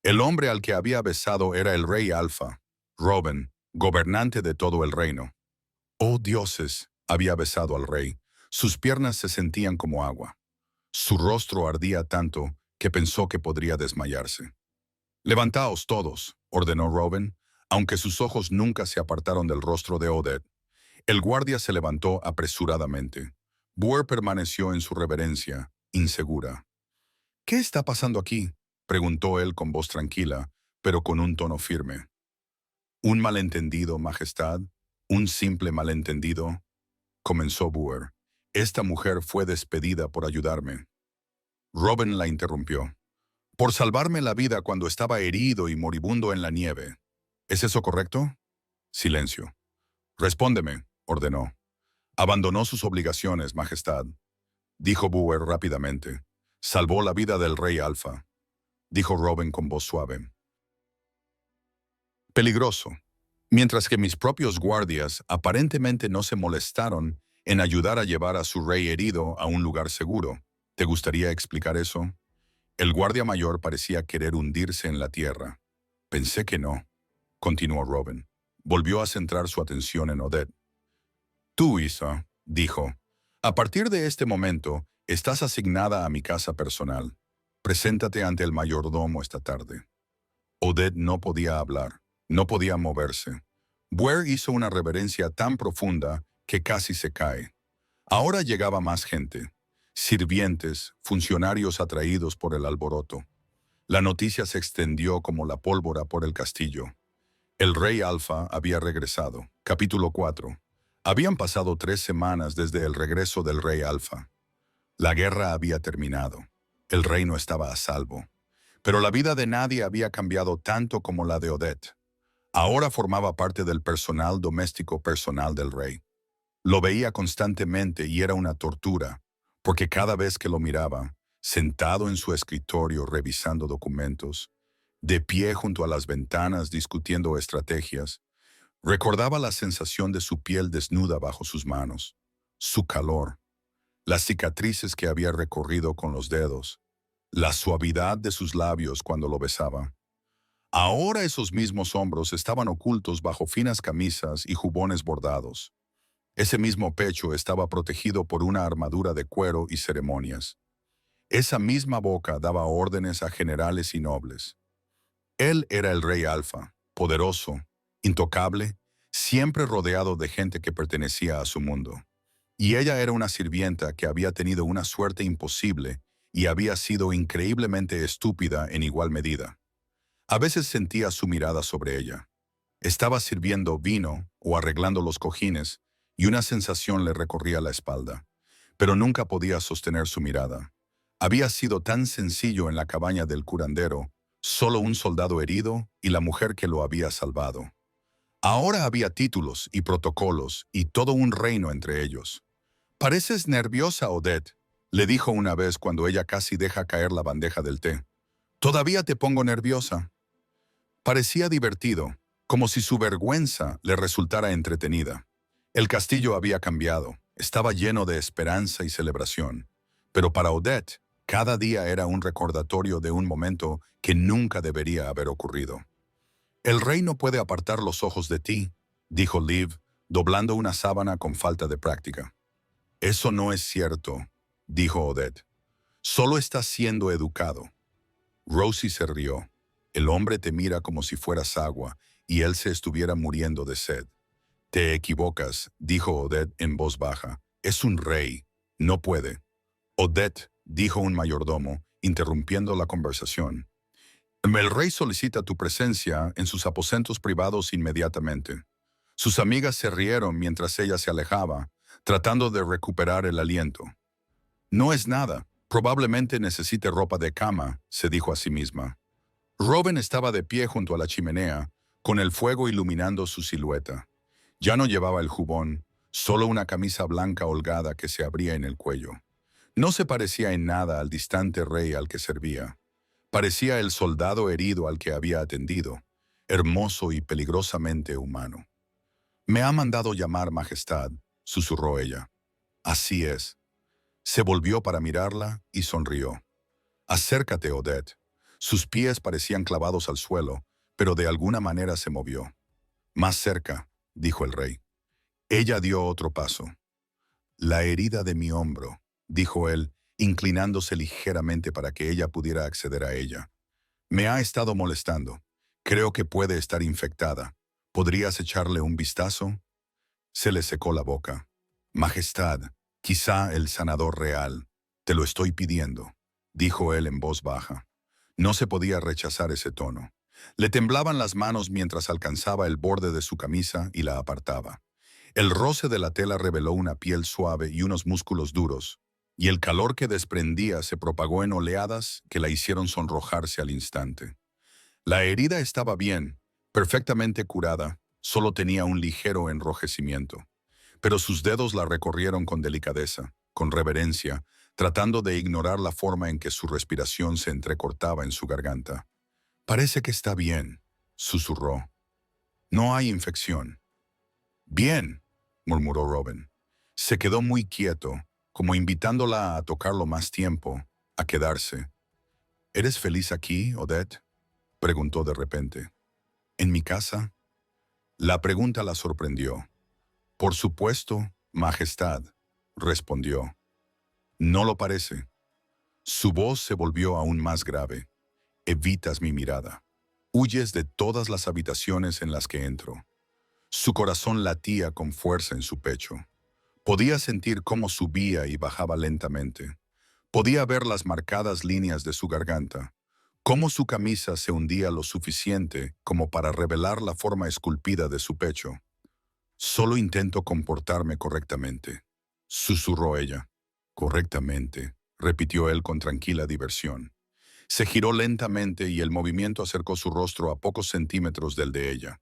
El hombre al que había besado era el rey Alfa, Robin, gobernante de todo el reino. «Oh dioses», había besado al rey. Sus piernas se sentían como agua. Su rostro ardía tanto que pensó que podría desmayarse. «Levantaos todos», ordenó Robin, aunque sus ojos nunca se apartaron del rostro de Odette. El guardia se levantó apresuradamente. Bauer permaneció en su reverencia, insegura. ¿Qué está pasando aquí? Preguntó él con voz tranquila, pero con un tono firme. Un malentendido, Majestad. Un simple malentendido, comenzó Boer. Esta mujer fue despedida por ayudarme. Robin la interrumpió. Por salvarme la vida cuando estaba herido y moribundo en la nieve. ¿Es eso correcto? Silencio. Respóndeme, ordenó. Abandonó sus obligaciones, Majestad, dijo Boer rápidamente. Salvó la vida del rey Alfa, dijo Robin con voz suave. Peligroso. Mientras que mis propios guardias aparentemente no se molestaron en ayudar a llevar a su rey herido a un lugar seguro. ¿Te gustaría explicar eso? El guardia mayor parecía querer hundirse en la tierra. Pensé que no, continuó Robin. Volvió a centrar su atención en Odette. Tú, Isa, dijo, a partir de este momento, estás asignada a mi casa personal. Preséntate ante el mayordomo esta tarde. Odette no podía hablar, no podía moverse. Boer hizo una reverencia tan profunda que casi se cae. Ahora llegaba más gente. Sirvientes, funcionarios atraídos por el alboroto. La noticia se extendió como la pólvora por el castillo. El rey Alfa había regresado. Capítulo 4. Habían pasado 3 semanas desde el regreso del rey Alfa. La guerra había terminado. El reino estaba a salvo. Pero la vida de nadie había cambiado tanto como la de Odette. Ahora formaba parte del personal doméstico personal del rey. Lo veía constantemente y era una tortura, porque cada vez que lo miraba, sentado en su escritorio revisando documentos, de pie junto a las ventanas discutiendo estrategias, recordaba la sensación de su piel desnuda bajo sus manos, su calor, las cicatrices que había recorrido con los dedos, la suavidad de sus labios cuando lo besaba. Ahora esos mismos hombros estaban ocultos bajo finas camisas y jubones bordados. Ese mismo pecho estaba protegido por una armadura de cuero y ceremonias. Esa misma boca daba órdenes a generales y nobles. Él era el rey Alfa, poderoso, intocable, siempre rodeado de gente que pertenecía a su mundo. Y ella era una sirvienta que había tenido una suerte imposible y había sido increíblemente estúpida en igual medida. A veces sentía su mirada sobre ella. Estaba sirviendo vino o arreglando los cojines y una sensación le recorría la espalda, pero nunca podía sostener su mirada. Había sido tan sencillo en la cabaña del curandero, solo un soldado herido y la mujer que lo había salvado. Ahora había títulos y protocolos y todo un reino entre ellos. «Pareces nerviosa, Odette», le dijo una vez cuando ella casi deja caer la bandeja del té. «Todavía te pongo nerviosa». Parecía divertido, como si su vergüenza le resultara entretenida. El castillo había cambiado, estaba lleno de esperanza y celebración. Pero para Odette, cada día era un recordatorio de un momento que nunca debería haber ocurrido. «El rey no puede apartar los ojos de ti», dijo Liv, doblando una sábana con falta de práctica. «Eso no es cierto», dijo Odette. «Solo estás siendo educado». Rosie se rió. «El hombre te mira como si fueras agua y él se estuviera muriendo de sed». «Te equivocas», dijo Odette en voz baja. «Es un rey. No puede». «Odette», dijo un mayordomo, interrumpiendo la conversación. «El rey solicita tu presencia en sus aposentos privados inmediatamente». Sus amigas se rieron mientras ella se alejaba, tratando de recuperar el aliento. «No es nada. Probablemente necesite ropa de cama», se dijo a sí misma. Robin estaba de pie junto a la chimenea, con el fuego iluminando su silueta. Ya no llevaba el jubón, solo una camisa blanca holgada que se abría en el cuello. No se parecía en nada al distante rey al que servía. Parecía el soldado herido al que había atendido, hermoso y peligrosamente humano. «Me ha mandado llamar, Majestad», susurró ella. «Así es». Se volvió para mirarla y sonrió. «Acércate, Odette». Sus pies parecían clavados al suelo, pero de alguna manera se movió. «Más cerca», dijo el rey. Ella dio otro paso. «La herida de mi hombro», dijo él, inclinándose ligeramente para que ella pudiera acceder a ella. «Me ha estado molestando. Creo que puede estar infectada. ¿Podrías echarle un vistazo?» Se le secó la boca. «Majestad, quizá el sanador real. Te lo estoy pidiendo». dijo él en voz baja. No se podía rechazar ese tono. Le temblaban las manos mientras alcanzaba el borde de su camisa y la apartaba. El roce de la tela reveló una piel suave y unos músculos duros, y el calor que desprendía se propagó en oleadas que la hicieron sonrojarse al instante. La herida estaba bien, perfectamente curada, solo tenía un ligero enrojecimiento. Pero sus dedos la recorrieron con delicadeza, con reverencia, tratando de ignorar la forma en que su respiración se entrecortaba en su garganta. «Parece que está bien», susurró. «No hay infección». «Bien», murmuró Robin. Se quedó muy quieto, como invitándola a tocarlo más tiempo, a quedarse. «¿Eres feliz aquí, Odette?», preguntó de repente. «¿En mi casa?». La pregunta la sorprendió. «Por supuesto, Majestad», respondió. «No lo parece». Su voz se volvió aún más grave. «Evitas mi mirada. Huyes de todas las habitaciones en las que entro». Su corazón latía con fuerza en su pecho. Podía sentir cómo subía y bajaba lentamente. Podía ver las marcadas líneas de su garganta, cómo su camisa se hundía lo suficiente como para revelar la forma esculpida de su pecho. «Solo intento comportarme correctamente», susurró ella. «Correctamente», repitió él con tranquila diversión. Se giró lentamente y el movimiento acercó su rostro a pocos centímetros del de ella.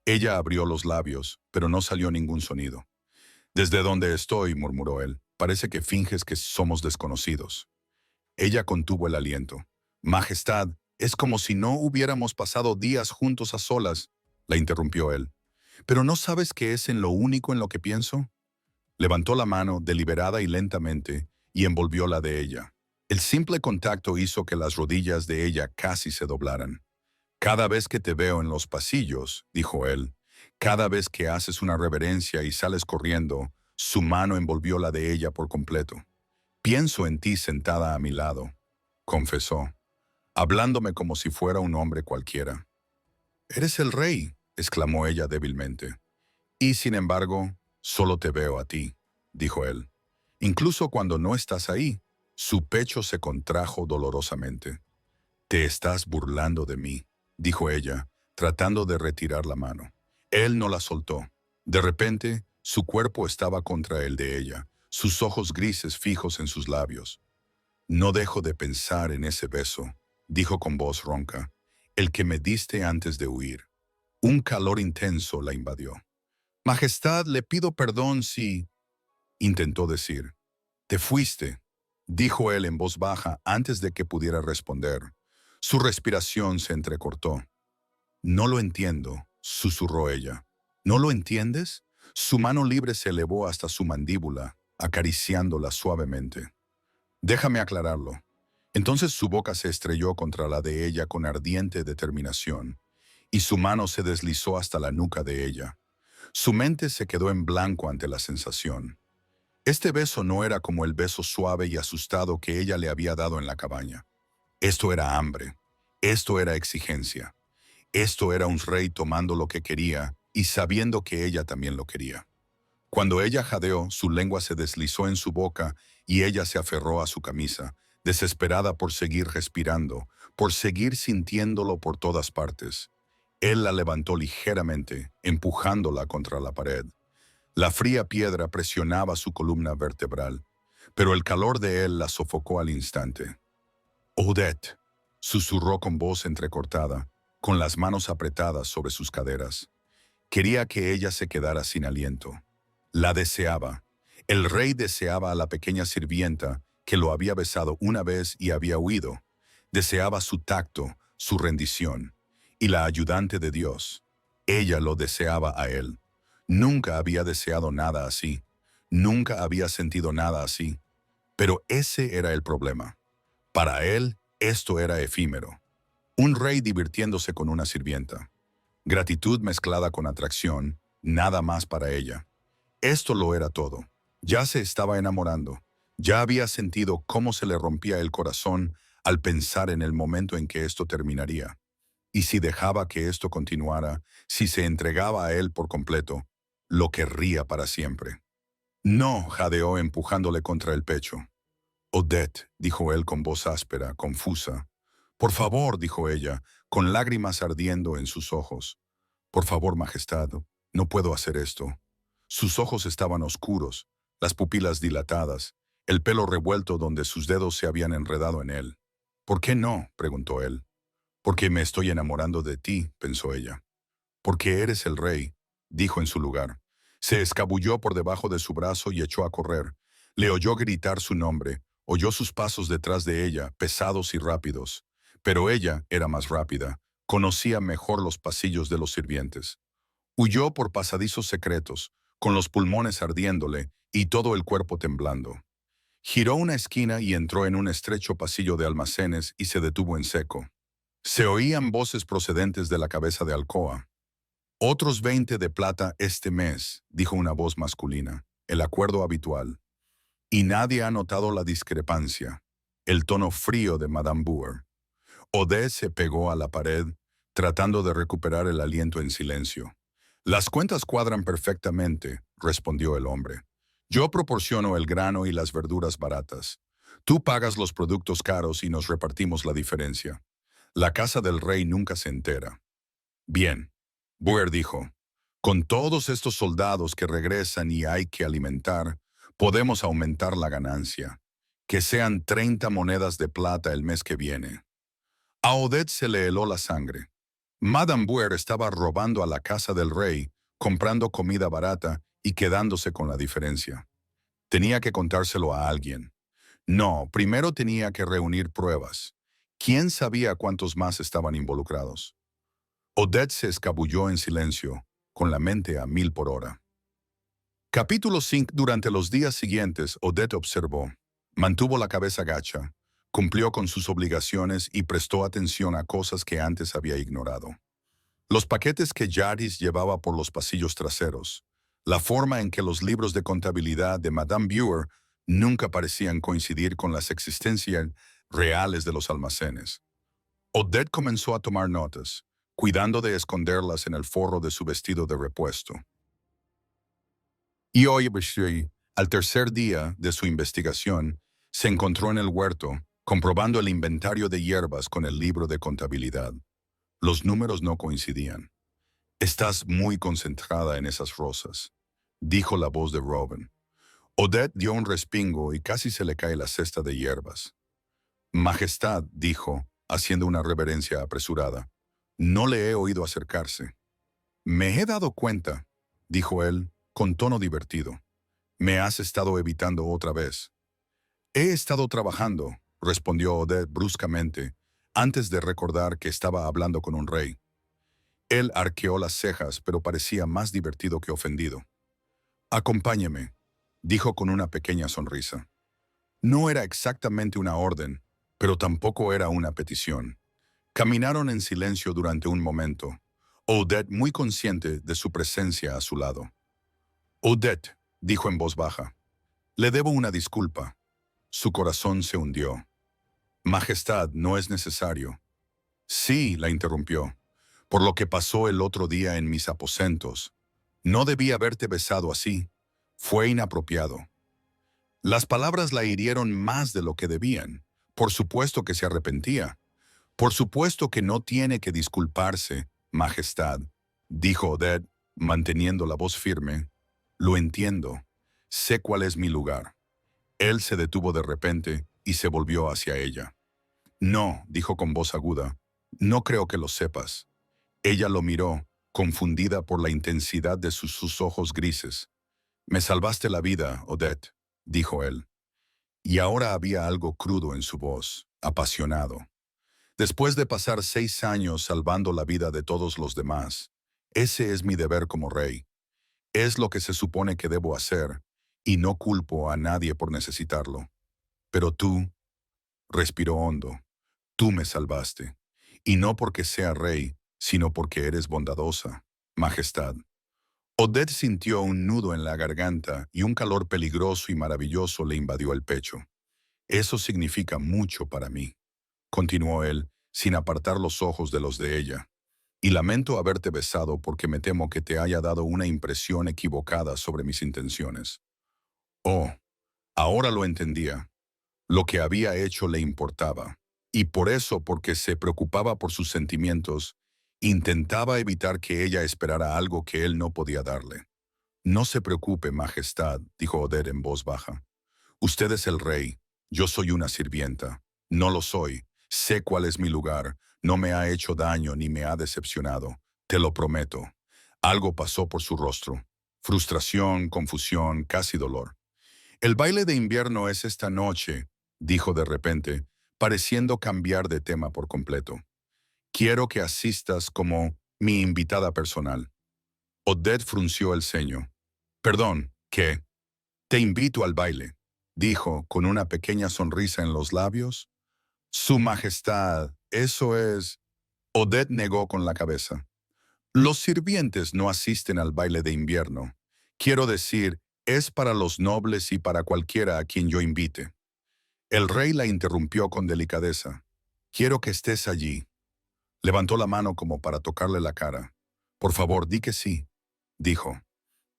Ella abrió los labios, pero no salió ningún sonido. «Desde donde estoy», murmuró él, «parece que finges que somos desconocidos». Ella contuvo el aliento. «Majestad, es como si no hubiéramos pasado días juntos a solas», la interrumpió él. «¿Pero no sabes que es en lo único en lo que pienso?». Levantó la mano deliberada y lentamente y envolvió la de ella. El simple contacto hizo que las rodillas de ella casi se doblaran. «Cada vez que te veo en los pasillos», dijo él, «cada vez que haces una reverencia y sales corriendo», su mano envolvió la de ella por completo. «Pienso en ti sentada a mi lado», confesó, hablándome como si fuera un hombre cualquiera. «Eres el rey», exclamó ella débilmente. «Y sin embargo, solo te veo a ti», dijo él. «Incluso cuando no estás ahí». Su pecho se contrajo dolorosamente. «Te estás burlando de mí», dijo ella, tratando de retirar la mano. Él no la soltó. De repente, su cuerpo estaba contra el de ella, sus ojos grises fijos en sus labios. «No dejo de pensar en ese beso», dijo con voz ronca, «el que me diste antes de huir». Un calor intenso la invadió. «Majestad, le pido perdón si…», intentó decir. «Te fuiste», dijo él en voz baja antes de que pudiera responder. Su respiración se entrecortó. «No lo entiendo», susurró ella. «¿No lo entiendes?». Su mano libre se elevó hasta su mandíbula, acariciándola suavemente. «Déjame aclararlo». Entonces su boca se estrelló contra la de ella con ardiente determinación, y su mano se deslizó hasta la nuca de ella. Su mente se quedó en blanco ante la sensación. Este beso no era como el beso suave y asustado que ella le había dado en la cabaña. Esto era hambre. Esto era exigencia. Esto era un rey tomando lo que quería y sabiendo que ella también lo quería. Cuando ella jadeó, su lengua se deslizó en su boca y ella se aferró a su camisa, desesperada por seguir respirando, por seguir sintiéndolo por todas partes. Él la levantó ligeramente, empujándola contra la pared. La fría piedra presionaba su columna vertebral, pero el calor de él la sofocó al instante. «Odette», susurró con voz entrecortada, con las manos apretadas sobre sus caderas. Quería que ella se quedara sin aliento. La deseaba. El rey deseaba a la pequeña sirvienta que lo había besado una vez y había huido. Deseaba su tacto, su rendición. Y la ayudante de Dios. Ella lo deseaba a él. Nunca había deseado nada así. Nunca había sentido nada así. Pero ese era el problema. Para él, esto era efímero. Un rey divirtiéndose con una sirvienta. Gratitud mezclada con atracción, nada más para ella. Esto lo era todo. Ya se estaba enamorando. Ya había sentido cómo se le rompía el corazón al pensar en el momento en que esto terminaría. Y si dejaba que esto continuara, si se entregaba a él por completo, lo querría para siempre. «No», jadeó empujándole contra el pecho. Odette, dijo él con voz áspera, confusa. Por favor, dijo ella, con lágrimas ardiendo en sus ojos. Por favor, Majestad, no puedo hacer esto. Sus ojos estaban oscuros, las pupilas dilatadas, el pelo revuelto donde sus dedos se habían enredado en él. ¿Por qué no?, preguntó él. Porque me estoy enamorando de ti, pensó ella. Porque eres el rey, dijo en su lugar. Se escabulló por debajo de su brazo y echó a correr. Le oyó gritar su nombre, oyó sus pasos detrás de ella, pesados y rápidos. Pero ella era más rápida, conocía mejor los pasillos de los sirvientes. Huyó por pasadizos secretos, con los pulmones ardiéndole y todo el cuerpo temblando. Giró una esquina y entró en un estrecho pasillo de almacenes y se detuvo en seco. Se oían voces procedentes de la cabeza de Alcoa. Otros 20 de plata este mes, dijo una voz masculina, el acuerdo habitual. Y nadie ha notado la discrepancia, el tono frío de Madame Boer. Odette se pegó a la pared, tratando de recuperar el aliento en silencio. Las cuentas cuadran perfectamente, respondió el hombre. Yo proporciono el grano y las verduras baratas. Tú pagas los productos caros y nos repartimos la diferencia. La casa del rey nunca se entera. Bien, Boer dijo. Con todos estos soldados que regresan y hay que alimentar, podemos aumentar la ganancia. Que sean 30 monedas de plata el mes que viene. A Odette se le heló la sangre. Madame Boer estaba robando a la casa del rey, comprando comida barata y quedándose con la diferencia. Tenía que contárselo a alguien. No, primero tenía que reunir pruebas. ¿Quién sabía cuántos más estaban involucrados? Odette se escabulló en silencio, con la mente a 1000 por hora. Capítulo 5. Durante los días siguientes, Odette observó. Mantuvo la cabeza gacha, cumplió con sus obligaciones y prestó atención a cosas que antes había ignorado. Los paquetes que Jadis llevaba por los pasillos traseros, la forma en que los libros de contabilidad de Madame Boer nunca parecían coincidir con las existencias reales de los almacenes. Odette comenzó a tomar notas, cuidando de esconderlas en el forro de su vestido de repuesto. Y hoy, al tercer día de su investigación, se encontró en el huerto, comprobando el inventario de hierbas con el libro de contabilidad. Los números no coincidían. «Estás muy concentrada en esas rosas», dijo la voz de Robin. Odette dio un respingo y casi se le cae la cesta de hierbas. «Majestad», dijo, haciendo una reverencia apresurada. «No le he oído acercarse». «Me he dado cuenta», dijo él, con tono divertido. «Me has estado evitando otra vez». «He estado trabajando», respondió Odette bruscamente, antes de recordar que estaba hablando con un rey. Él arqueó las cejas, pero parecía más divertido que ofendido. «Acompáñeme», dijo con una pequeña sonrisa. No era exactamente una orden, pero tampoco era una petición. Caminaron en silencio durante un momento, Odette muy consciente de su presencia a su lado. «Odette», dijo en voz baja, «le debo una disculpa». Su corazón se hundió. «Majestad, no es necesario». «Sí», la interrumpió, «por lo que pasó el otro día en mis aposentos. No debí haberte besado así. Fue inapropiado». Las palabras la hirieron más de lo que debían. Por supuesto que se arrepentía. «Por supuesto que no tiene que disculparse, Majestad», dijo Odette, manteniendo la voz firme. «Lo entiendo. Sé cuál es mi lugar». Él se detuvo de repente y se volvió hacia ella. «No», dijo con voz aguda, «no creo que lo sepas». Ella lo miró, confundida por la intensidad de sus ojos grises. «Me salvaste la vida, Odette», dijo él. Y ahora había algo crudo en su voz, apasionado. «Después de pasar 6 años salvando la vida de todos los demás, ese es mi deber como rey. Es lo que se supone que debo hacer, y no culpo a nadie por necesitarlo. Pero tú», respiró hondo, «tú me salvaste, y no porque sea rey, sino porque eres bondadosa, Majestad». Odette sintió un nudo en la garganta y un calor peligroso y maravilloso le invadió el pecho. «Eso significa mucho para mí», continuó él, sin apartar los ojos de los de ella. «Y lamento haberte besado porque me temo que te haya dado una impresión equivocada sobre mis intenciones». Oh, ahora lo entendía. Lo que había hecho le importaba. Y por eso, porque se preocupaba por sus sentimientos, intentaba evitar que ella esperara algo que él no podía darle. No se preocupe, Majestad, dijo Odette en voz baja. Usted es el rey, yo soy una sirvienta. No lo soy, sé cuál es mi lugar, no me ha hecho daño ni me ha decepcionado, te lo prometo. Algo pasó por su rostro. Frustración, confusión, casi dolor. El baile de invierno es esta noche, dijo de repente, pareciendo cambiar de tema por completo. Quiero que asistas como mi invitada personal. Odette frunció el ceño. Perdón, ¿qué? Te invito al baile, dijo con una pequeña sonrisa en los labios. Su Majestad, eso es... Odette negó con la cabeza. Los sirvientes no asisten al baile de invierno. Quiero decir, es para los nobles y para cualquiera a quien yo invite. El rey la interrumpió con delicadeza. Quiero que estés allí. Levantó la mano como para tocarle la cara. Por favor, di que sí, dijo.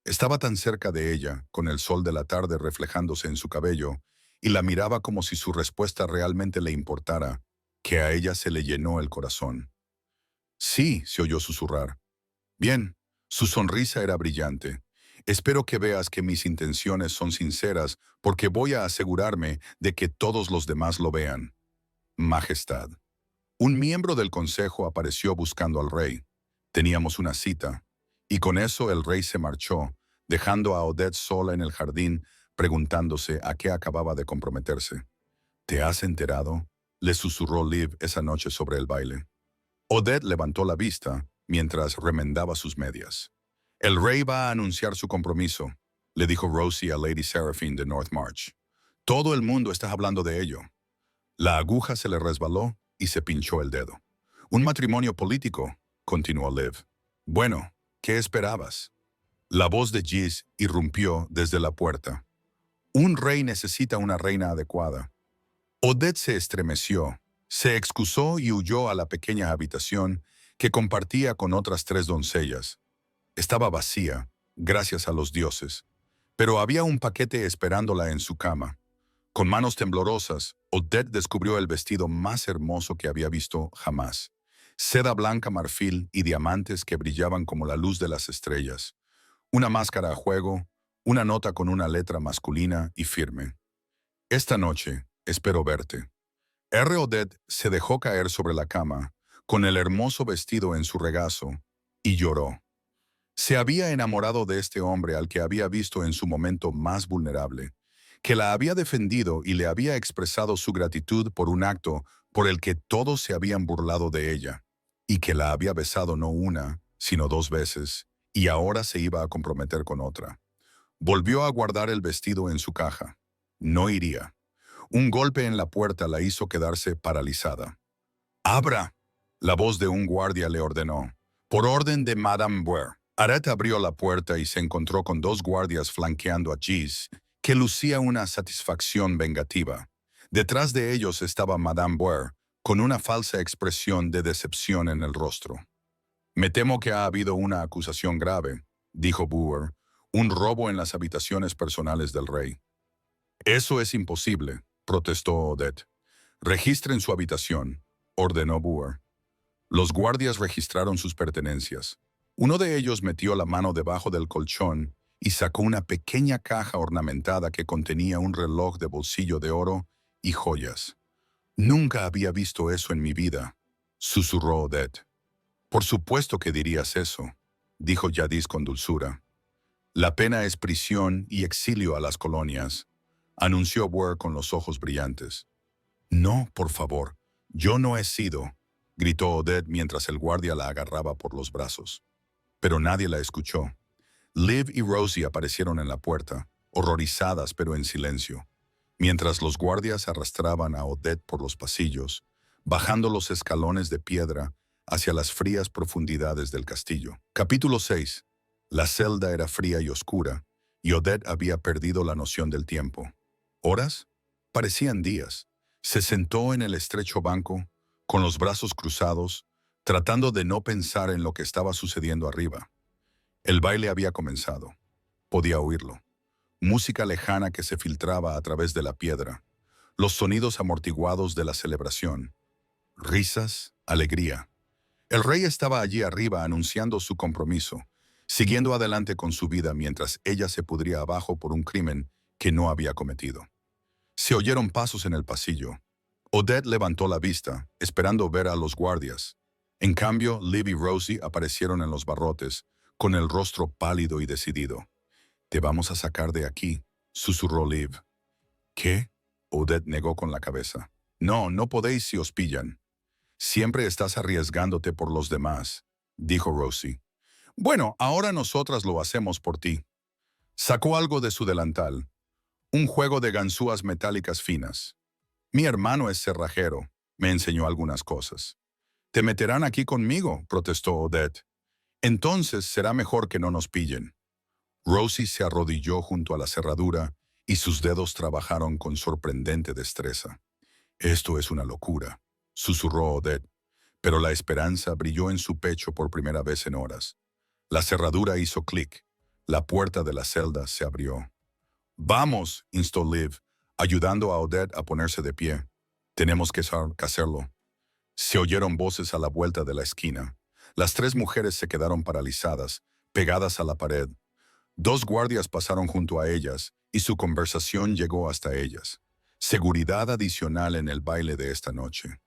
Estaba tan cerca de ella, con el sol de la tarde reflejándose en su cabello, y la miraba como si su respuesta realmente le importara, que a ella se le llenó el corazón. Sí, se oyó susurrar. Bien, su sonrisa era brillante. Espero que veas que mis intenciones son sinceras, porque voy a asegurarme de que todos los demás lo vean. Majestad. Un miembro del consejo apareció buscando al rey. Teníamos una cita, y con eso el rey se marchó, dejando a Odette sola en el jardín, preguntándose a qué acababa de comprometerse. ¿Te has enterado?, le susurró Liv esa noche sobre el baile. Odette levantó la vista mientras remendaba sus medias. El rey va a anunciar su compromiso, le dijo Rosie a Lady Seraphine de North March. Todo el mundo está hablando de ello. La aguja se le resbaló y se pinchó el dedo. Un matrimonio político, continuó Liv. Bueno, ¿qué esperabas? La voz de Giz irrumpió desde la puerta. Un rey necesita una reina adecuada. Odette se estremeció, se excusó y huyó a la pequeña habitación que compartía con otras 3 doncellas. Estaba vacía, gracias a los dioses, pero había un paquete esperándola en su cama. Con manos temblorosas, Odette descubrió el vestido más hermoso que había visto jamás. Seda blanca marfil y diamantes que brillaban como la luz de las estrellas. Una máscara a juego, una nota con una letra masculina y firme. Esta noche, espero verte. Odette se dejó caer sobre la cama, con el hermoso vestido en su regazo, y lloró. Se había enamorado de este hombre al que había visto en su momento más vulnerable, que la había defendido y le había expresado su gratitud por un acto por el que todos se habían burlado de ella, y que la había besado no una, sino 2 veces, y ahora se iba a comprometer con otra. Volvió a guardar el vestido en su caja. No iría. Un golpe en la puerta la hizo quedarse paralizada. «¡Abra!», la voz de un guardia le ordenó. Por orden de Madame Boer. Aret abrió la puerta y se encontró con 2 guardias flanqueando a Giz, que lucía una satisfacción vengativa. Detrás de ellos estaba Madame Boer, con una falsa expresión de decepción en el rostro. «Me temo que ha habido una acusación grave», dijo Boer, «un robo en las habitaciones personales del rey». «Eso es imposible», protestó Odette. «Registren su habitación», ordenó Boer. Los guardias registraron sus pertenencias. Uno de ellos metió la mano debajo del colchón y sacó una pequeña caja ornamentada que contenía un reloj de bolsillo de oro y joyas. «Nunca había visto eso en mi vida», susurró Odette. «Por supuesto que dirías eso», dijo Jadis con dulzura. «La pena es prisión y exilio a las colonias», anunció Boer con los ojos brillantes. «No, por favor, yo no he sido», gritó Odette mientras el guardia la agarraba por los brazos. Pero nadie la escuchó. Liv y Rosie aparecieron en la puerta, horrorizadas pero en silencio, mientras los guardias arrastraban a Odette por los pasillos, bajando los escalones de piedra hacia las frías profundidades del castillo. Capítulo 6. La celda era fría y oscura, y Odette había perdido la noción del tiempo. ¿Horas? Parecían días. Se sentó en el estrecho banco, con los brazos cruzados, tratando de no pensar en lo que estaba sucediendo arriba. El baile había comenzado. Podía oírlo. Música lejana que se filtraba a través de la piedra. los sonidos amortiguados de la celebración, risas, alegría. El rey estaba allí arriba anunciando su compromiso, siguiendo adelante con su vida mientras ella se pudría abajo por un crimen que no había cometido. Se oyeron pasos en el pasillo. Odette levantó la vista, esperando ver a los guardias. En cambio, Liv y Rosie aparecieron en los barrotes, con el rostro pálido y decidido. «Te vamos a sacar de aquí», susurró Liv. «¿Qué?», Odette negó con la cabeza. «No, no podéis si os pillan». «Siempre estás arriesgándote por los demás», dijo Rosie. «Bueno, ahora nosotras lo hacemos por ti». Sacó algo de su delantal, un juego de ganzúas metálicas finas. «Mi hermano es cerrajero», me enseñó algunas cosas. «Te meterán aquí conmigo», protestó Odette. «Entonces será mejor que no nos pillen». Rosie se arrodilló junto a la cerradura y sus dedos trabajaron con sorprendente destreza. «Esto es una locura», susurró Odette, pero la esperanza brilló en su pecho por primera vez en horas. La cerradura hizo clic. La puerta de la celda se abrió. «Vamos», instó Liv, ayudando a Odette a ponerse de pie. «Tenemos que hacerlo». Se oyeron voces a la vuelta de la esquina. Las tres mujeres se quedaron paralizadas, pegadas a la pared. Dos guardias pasaron junto a ellas y su conversación llegó hasta ellas. Seguridad adicional en el baile de esta noche.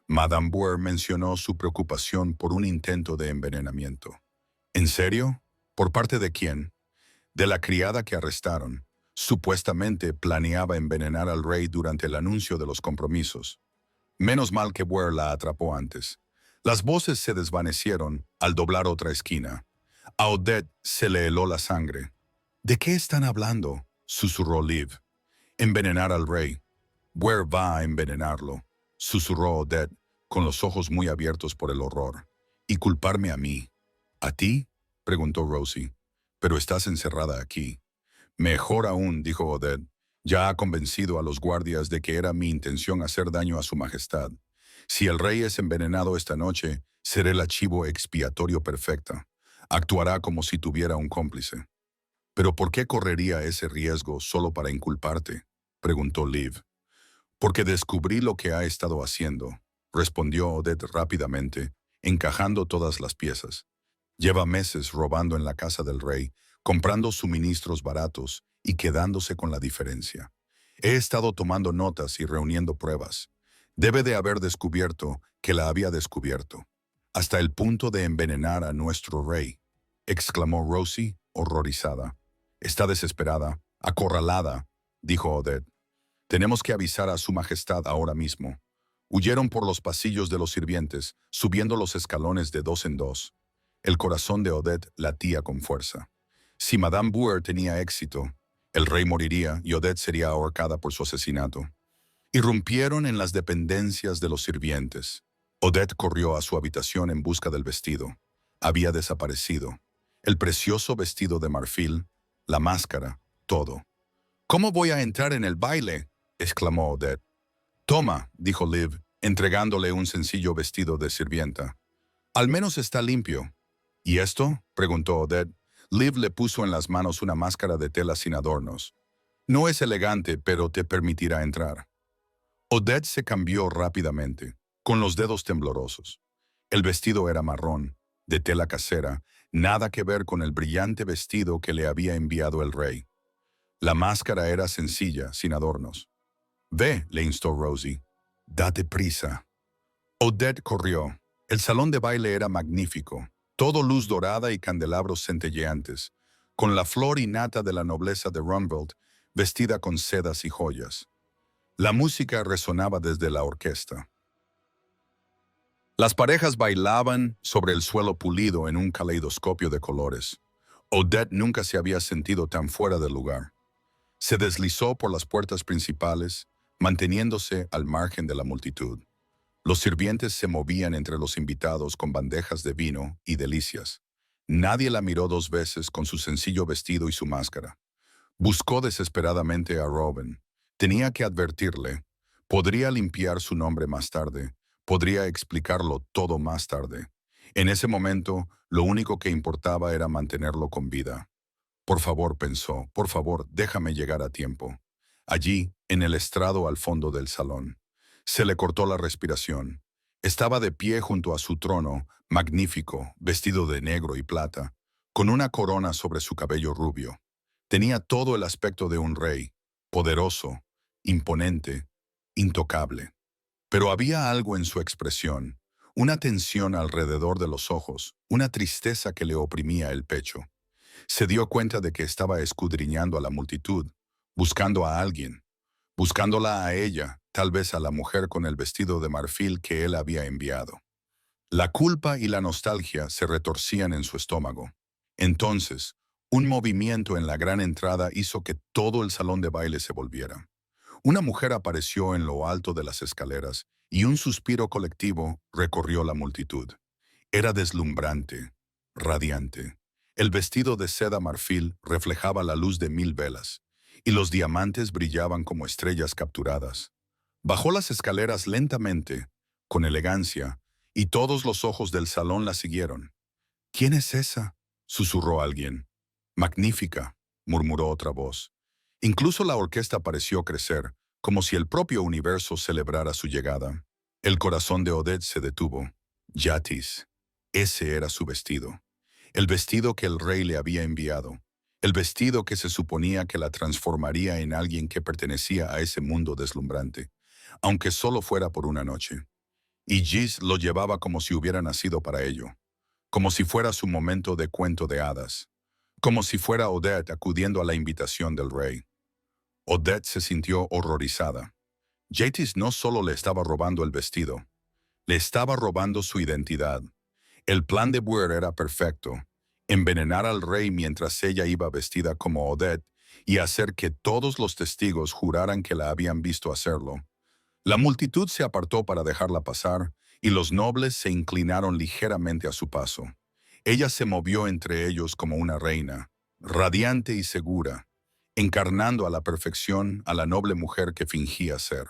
Madame Boer mencionó su preocupación por un intento de envenenamiento. ¿En serio? ¿Por parte de quién? De la criada que arrestaron. Supuestamente planeaba envenenar al rey durante el anuncio de los compromisos. Menos mal que Boer la atrapó antes. Las voces se desvanecieron al doblar otra esquina. A Odette se le heló la sangre. «¿De qué están hablando?», susurró Liv. «Envenenar al rey. Boer va a envenenarlo», susurró Odette, con los ojos muy abiertos por el horror. «Y culparme a mí». «¿A ti?», preguntó Rosie. «Pero estás encerrada aquí». «Mejor aún», dijo Odette. «Ya ha convencido a los guardias de que era mi intención hacer daño a su majestad. Si el rey es envenenado esta noche, seré el archivo expiatorio perfecta. Actuará como si tuviera un cómplice». «¿Pero por qué correría ese riesgo solo para inculparte?», preguntó Liv. «Porque descubrí lo que ha estado haciendo», respondió Odette rápidamente, encajando todas las piezas. «Lleva meses robando en la casa del rey, comprando suministros baratos y quedándose con la diferencia. He estado tomando notas y reuniendo pruebas. Debe de haber descubierto que la había descubierto. Hasta el punto de envenenar a nuestro rey», exclamó Rosie, horrorizada. «Está desesperada, acorralada», dijo Odette. «Tenemos que avisar a su majestad ahora mismo». Huyeron por los pasillos de los sirvientes, subiendo los escalones de dos en dos. El corazón de Odette latía con fuerza. Si Madame Boer tenía éxito, el rey moriría y Odette sería ahorcada por su asesinato. Irrumpieron en las dependencias de los sirvientes. Odette corrió a su habitación en busca del vestido. Había desaparecido. El precioso vestido de marfil, la máscara, todo. «¿Cómo voy a entrar en el baile?», exclamó Odette. «Toma», dijo Liv, entregándole un sencillo vestido de sirvienta. «Al menos está limpio». «¿Y esto?», preguntó Odette. Liv le puso en las manos una máscara de tela sin adornos. «No es elegante, pero te permitirá entrar». Odette se cambió rápidamente, con los dedos temblorosos. El vestido era marrón, de tela casera, nada que ver con el brillante vestido que le había enviado el rey. La máscara era sencilla, sin adornos. «Ve», le instó Rosie. «Date prisa». Odette corrió. El salón de baile era magnífico, todo luz dorada y candelabros centelleantes, con la flor innata de la nobleza de Rumveld, vestida con sedas y joyas. La música resonaba desde la orquesta. Las parejas bailaban sobre el suelo pulido en un caleidoscopio de colores. Odette nunca se había sentido tan fuera de lugar. Se deslizó por las puertas principales, manteniéndose al margen de la multitud. Los sirvientes se movían entre los invitados con bandejas de vino y delicias. Nadie la miró dos veces con su sencillo vestido y su máscara. Buscó desesperadamente a Robin. Tenía que advertirle. Podría limpiar su nombre más tarde. Podría explicarlo todo más tarde. En ese momento, lo único que importaba era mantenerlo con vida. «Por favor», pensó, «por favor, déjame llegar a tiempo». allí, en el estrado al fondo del salón. Se le cortó la respiración. Estaba de pie junto a su trono, magnífico, vestido de negro y plata, con una corona sobre su cabello rubio. Tenía todo el aspecto de un rey, poderoso, imponente, intocable. Pero había algo en su expresión, una tensión alrededor de los ojos, una tristeza que le oprimía el pecho. Se dio cuenta de que estaba escudriñando a la multitud, buscando a alguien, buscándola a ella, tal vez a la mujer con el vestido de marfil que él había enviado. La culpa y la nostalgia se retorcían en su estómago. Entonces, un movimiento en la gran entrada hizo que todo el salón de baile se volviera. Una mujer apareció en lo alto de las escaleras y un suspiro colectivo recorrió la multitud. Era deslumbrante, radiante. El vestido de seda marfil reflejaba la luz de 1000 velas, y los diamantes brillaban como estrellas capturadas. Bajó las escaleras lentamente, con elegancia, y todos los ojos del salón la siguieron. «¿Quién es esa?», susurró alguien. «Magnífica», murmuró otra voz. Incluso la orquesta pareció crecer, como si el propio universo celebrara su llegada. El corazón de Odette se detuvo. Yatis. Ese era su vestido. El vestido que el rey le había enviado. El vestido que se suponía que la transformaría en alguien que pertenecía a ese mundo deslumbrante, aunque solo fuera por una noche. Y Gis lo llevaba como si hubiera nacido para ello, como si fuera su momento de cuento de hadas, como si fuera Odette acudiendo a la invitación del rey. Odette se sintió horrorizada. Yatis no solo le estaba robando el vestido, le estaba robando su identidad. El plan de Buer era perfecto: envenenar al rey mientras ella iba vestida como Odette y hacer que todos los testigos juraran que la habían visto hacerlo. La multitud se apartó para dejarla pasar y los nobles se inclinaron ligeramente a su paso. Ella se movió entre ellos como una reina, radiante y segura, encarnando a la perfección a la noble mujer que fingía ser.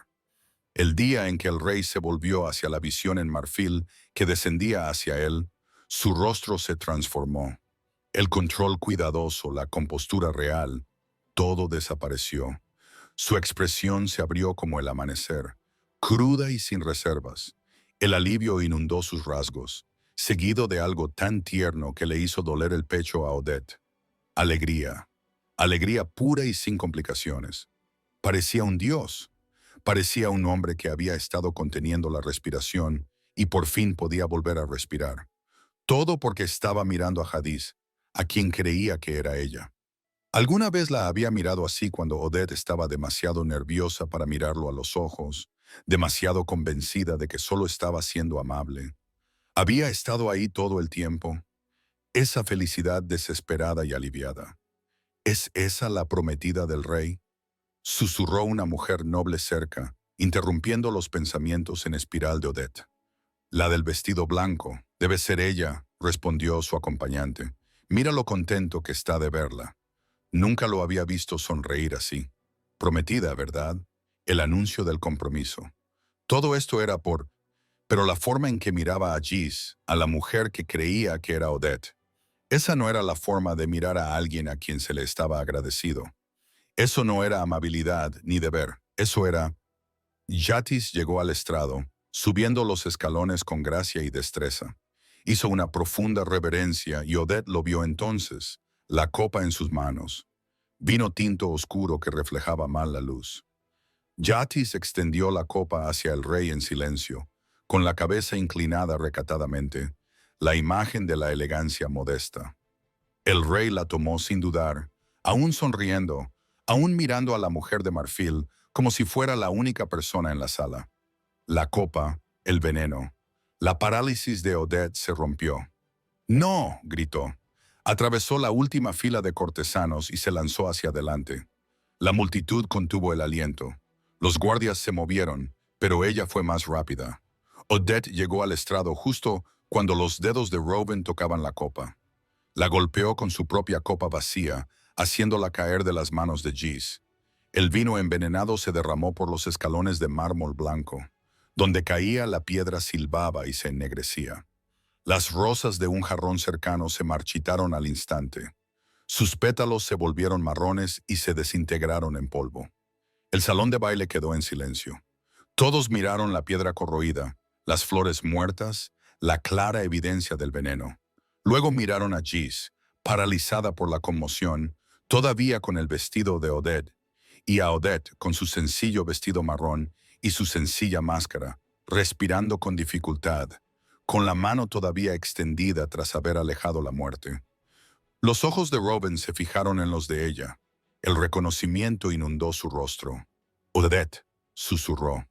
El día en que el rey se volvió hacia la visión en marfil que descendía hacia él, su rostro se transformó. El control cuidadoso, la compostura real, todo desapareció. Su expresión se abrió como el amanecer, cruda y sin reservas. El alivio inundó sus rasgos, seguido de algo tan tierno que le hizo doler el pecho a Odette. Alegría. Alegría pura y sin complicaciones. Parecía un dios. Parecía un hombre que había estado conteniendo la respiración y por fin podía volver a respirar. Todo porque estaba mirando a Hadís, a quien creía que era ella. Alguna vez la había mirado así cuando Odette estaba demasiado nerviosa para mirarlo a los ojos, demasiado convencida de que solo estaba siendo amable. Había estado ahí todo el tiempo. Esa felicidad desesperada y aliviada. ¿Es esa la prometida del rey?, susurró una mujer noble cerca, interrumpiendo los pensamientos en espiral de Odette. La del vestido blanco. Debe ser ella, respondió su acompañante. Mira lo contento que está de verla. Nunca lo había visto sonreír así. Prometida, ¿verdad? El anuncio del compromiso. Todo esto era pero la forma en que miraba a Gis, a la mujer que creía que era Odette, esa no era la forma de mirar a alguien a quien se le estaba agradecido. Eso no era amabilidad ni deber, eso era... Yatis llegó al estrado, subiendo los escalones con gracia y destreza. Hizo una profunda reverencia y Odette lo vio entonces, la copa en sus manos. Vino tinto oscuro que reflejaba mal la luz. Yatis extendió la copa hacia el rey en silencio, con la cabeza inclinada recatadamente, la imagen de la elegancia modesta. El rey la tomó sin dudar, aún sonriendo, aún mirando a la mujer de marfil como si fuera la única persona en la sala. La copa, el veneno. La parálisis de Odette se rompió. «¡No!», gritó. Atravesó la última fila de cortesanos y se lanzó hacia adelante. La multitud contuvo el aliento. Los guardias se movieron, pero ella fue más rápida. Odette llegó al estrado justo cuando los dedos de Reuben tocaban la copa. La golpeó con su propia copa vacía, haciéndola caer de las manos de Gis. El vino envenenado se derramó por los escalones de mármol blanco. Donde caía, la piedra silbaba y se ennegrecía. Las rosas de un jarrón cercano se marchitaron al instante. Sus pétalos se volvieron marrones y se desintegraron en polvo. El salón de baile quedó en silencio. Todos miraron la piedra corroída, las flores muertas, la clara evidencia del veneno. Luego miraron a Gis, paralizada por la conmoción, todavía con el vestido de Odette, y a Odette con su sencillo vestido marrón y su sencilla máscara, respirando con dificultad, con la mano todavía extendida tras haber alejado la muerte. Los ojos de Robin se fijaron en los de ella. El reconocimiento inundó su rostro. Odette, susurró.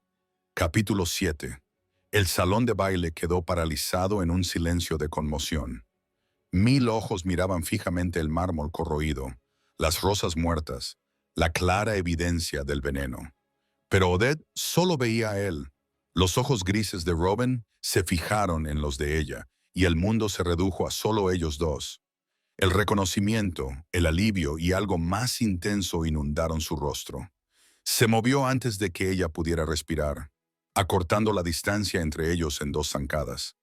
Capítulo 7. El salón de baile quedó paralizado en un silencio de conmoción. 1000 ojos miraban fijamente el mármol corroído, las rosas muertas, la clara evidencia del veneno. Pero Odette solo veía a él. Los ojos grises de Robin se fijaron en los de ella, y el mundo se redujo a solo ellos dos. El reconocimiento, el alivio y algo más intenso inundaron su rostro. Se movió antes de que ella pudiera respirar, acortando la distancia entre ellos en 2 zancadas.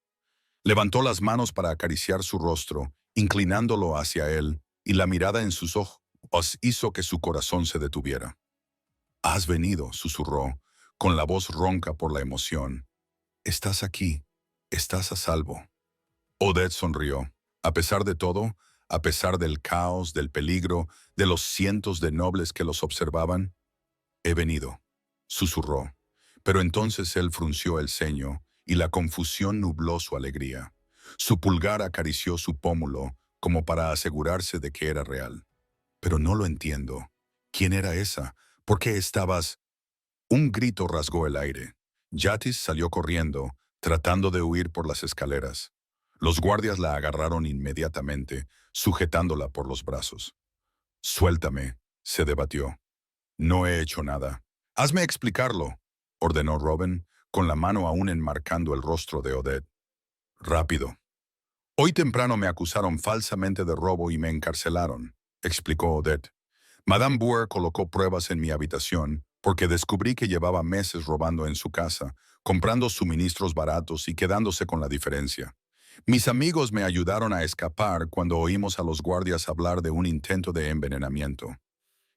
Levantó las manos para acariciar su rostro, inclinándolo hacia él, y la mirada en sus ojos hizo que su corazón se detuviera. «Has venido», susurró, con la voz ronca por la emoción. «Estás aquí. Estás a salvo». Odette sonrió. A pesar de todo, a pesar del caos, del peligro, de los cientos de nobles que los observaban, «He venido», susurró. Pero entonces él frunció el ceño y la confusión nubló su alegría. Su pulgar acarició su pómulo como para asegurarse de que era real. «Pero no lo entiendo. ¿Quién era esa? ¿Por qué estabas...?» Un grito rasgó el aire. Yatis salió corriendo, tratando de huir por las escaleras. Los guardias la agarraron inmediatamente, sujetándola por los brazos. «Suéltame», se debatió. «No he hecho nada». «Hazme explicarlo», ordenó Robin, con la mano aún enmarcando el rostro de Odette. «Rápido». «Hoy temprano me acusaron falsamente de robo y me encarcelaron», explicó Odette. «Madame Boer colocó pruebas en mi habitación porque descubrí que llevaba meses robando en su casa, comprando suministros baratos y quedándose con la diferencia. Mis amigos me ayudaron a escapar cuando oímos a los guardias hablar de un intento de envenenamiento.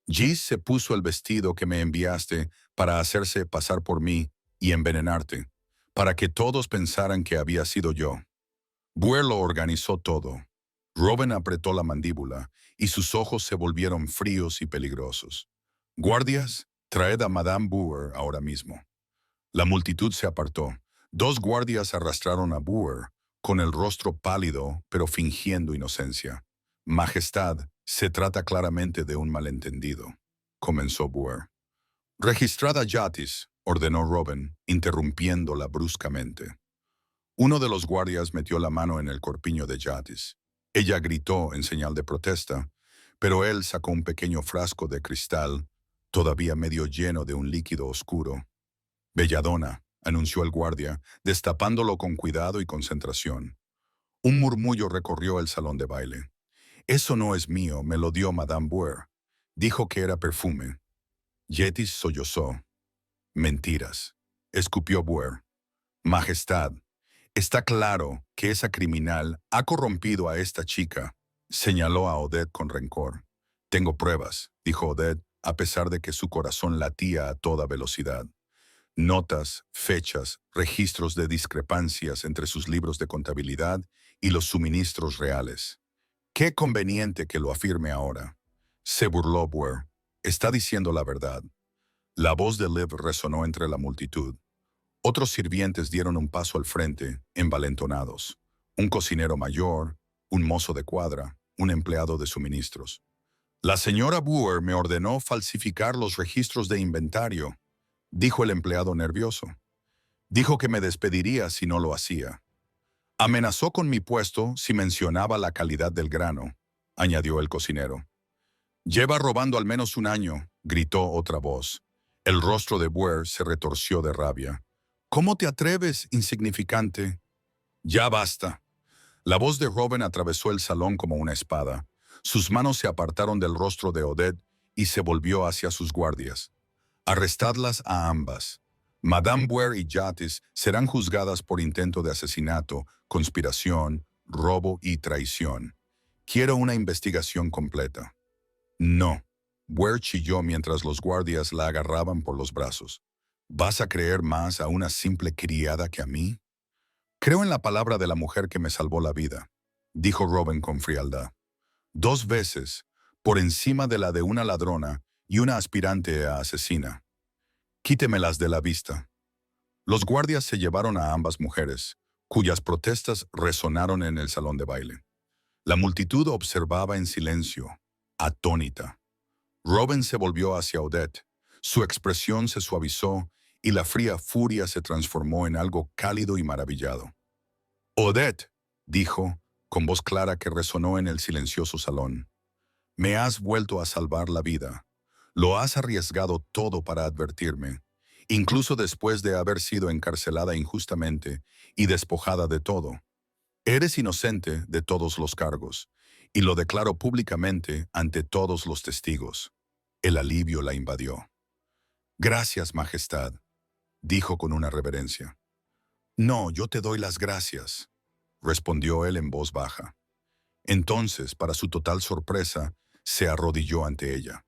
Gis se puso el vestido que me enviaste para hacerse pasar por mí y envenenarte, para que todos pensaran que había sido yo. Boer lo organizó todo». Robin apretó la mandíbula y sus ojos se volvieron fríos y peligrosos. «Guardias, traed a Madame Boer ahora mismo». La multitud se apartó. 2 guardias arrastraron a Boer, con el rostro pálido pero fingiendo inocencia. «Majestad, se trata claramente de un malentendido», comenzó Boer. «Registrad a Yatis», ordenó Robin, interrumpiéndola bruscamente. Uno de los guardias metió la mano en el corpiño de Yatis. Ella gritó en señal de protesta, pero él sacó un pequeño frasco de cristal, todavía medio lleno de un líquido oscuro. «Belladona», anunció el guardia, destapándolo con cuidado y concentración. Un murmullo recorrió el salón de baile. «Eso no es mío, me lo dio Madame Boer. Dijo que era perfume». Yatis sollozó. «Mentiras», escupió Boer. «Majestad, está claro que esa criminal ha corrompido a esta chica», señaló a Odette con rencor. «Tengo pruebas», dijo Odette, a pesar de que su corazón latía a toda velocidad. Notas, fechas, registros de discrepancias entre sus libros de contabilidad y los suministros reales. «Qué conveniente que lo afirme ahora», se burló Boer. «Está diciendo la verdad». La voz de Liv resonó entre la multitud. Otros sirvientes dieron un paso al frente, envalentonados. Un cocinero mayor, un mozo de cuadra, un empleado de suministros. «La señora Boer me ordenó falsificar los registros de inventario», dijo el empleado nervioso. «Dijo que me despediría si no lo hacía. Amenazó con mi puesto si mencionaba la calidad del grano», añadió el cocinero. «Lleva robando al menos un año», gritó otra voz. El rostro de Boer se retorció de rabia. «¿Cómo te atreves, insignificante?» «Ya basta». La voz de Robin atravesó el salón como una espada. Sus manos se apartaron del rostro de Odette y se volvió hacia sus guardias. «Arrestadlas a ambas. Madame Boer y Yatis serán juzgadas por intento de asesinato, conspiración, robo y traición. Quiero una investigación completa». «No», Ware chilló mientras los guardias la agarraban por los brazos. ¿Vas a creer más a una simple criada que a mí? Creo en la palabra de la mujer que me salvó la vida, dijo Robin con frialdad. 2 veces, por encima de la de una ladrona y una aspirante a asesina. Quítemelas de la vista. Los guardias se llevaron a ambas mujeres, cuyas protestas resonaron en el salón de baile. La multitud observaba en silencio, atónita. Robin se volvió hacia Odette. Su expresión se suavizó y la fría furia se transformó en algo cálido y maravillado. «Odette», dijo, con voz clara que resonó en el silencioso salón, «me has vuelto a salvar la vida. Lo has arriesgado todo para advertirme, incluso después de haber sido encarcelada injustamente y despojada de todo. Eres inocente de todos los cargos, y lo declaro públicamente ante todos los testigos». El alivio la invadió. «Gracias, Majestad», dijo con una reverencia. «No, yo te doy las gracias», respondió él en voz baja. Entonces, para su total sorpresa, se arrodilló ante ella.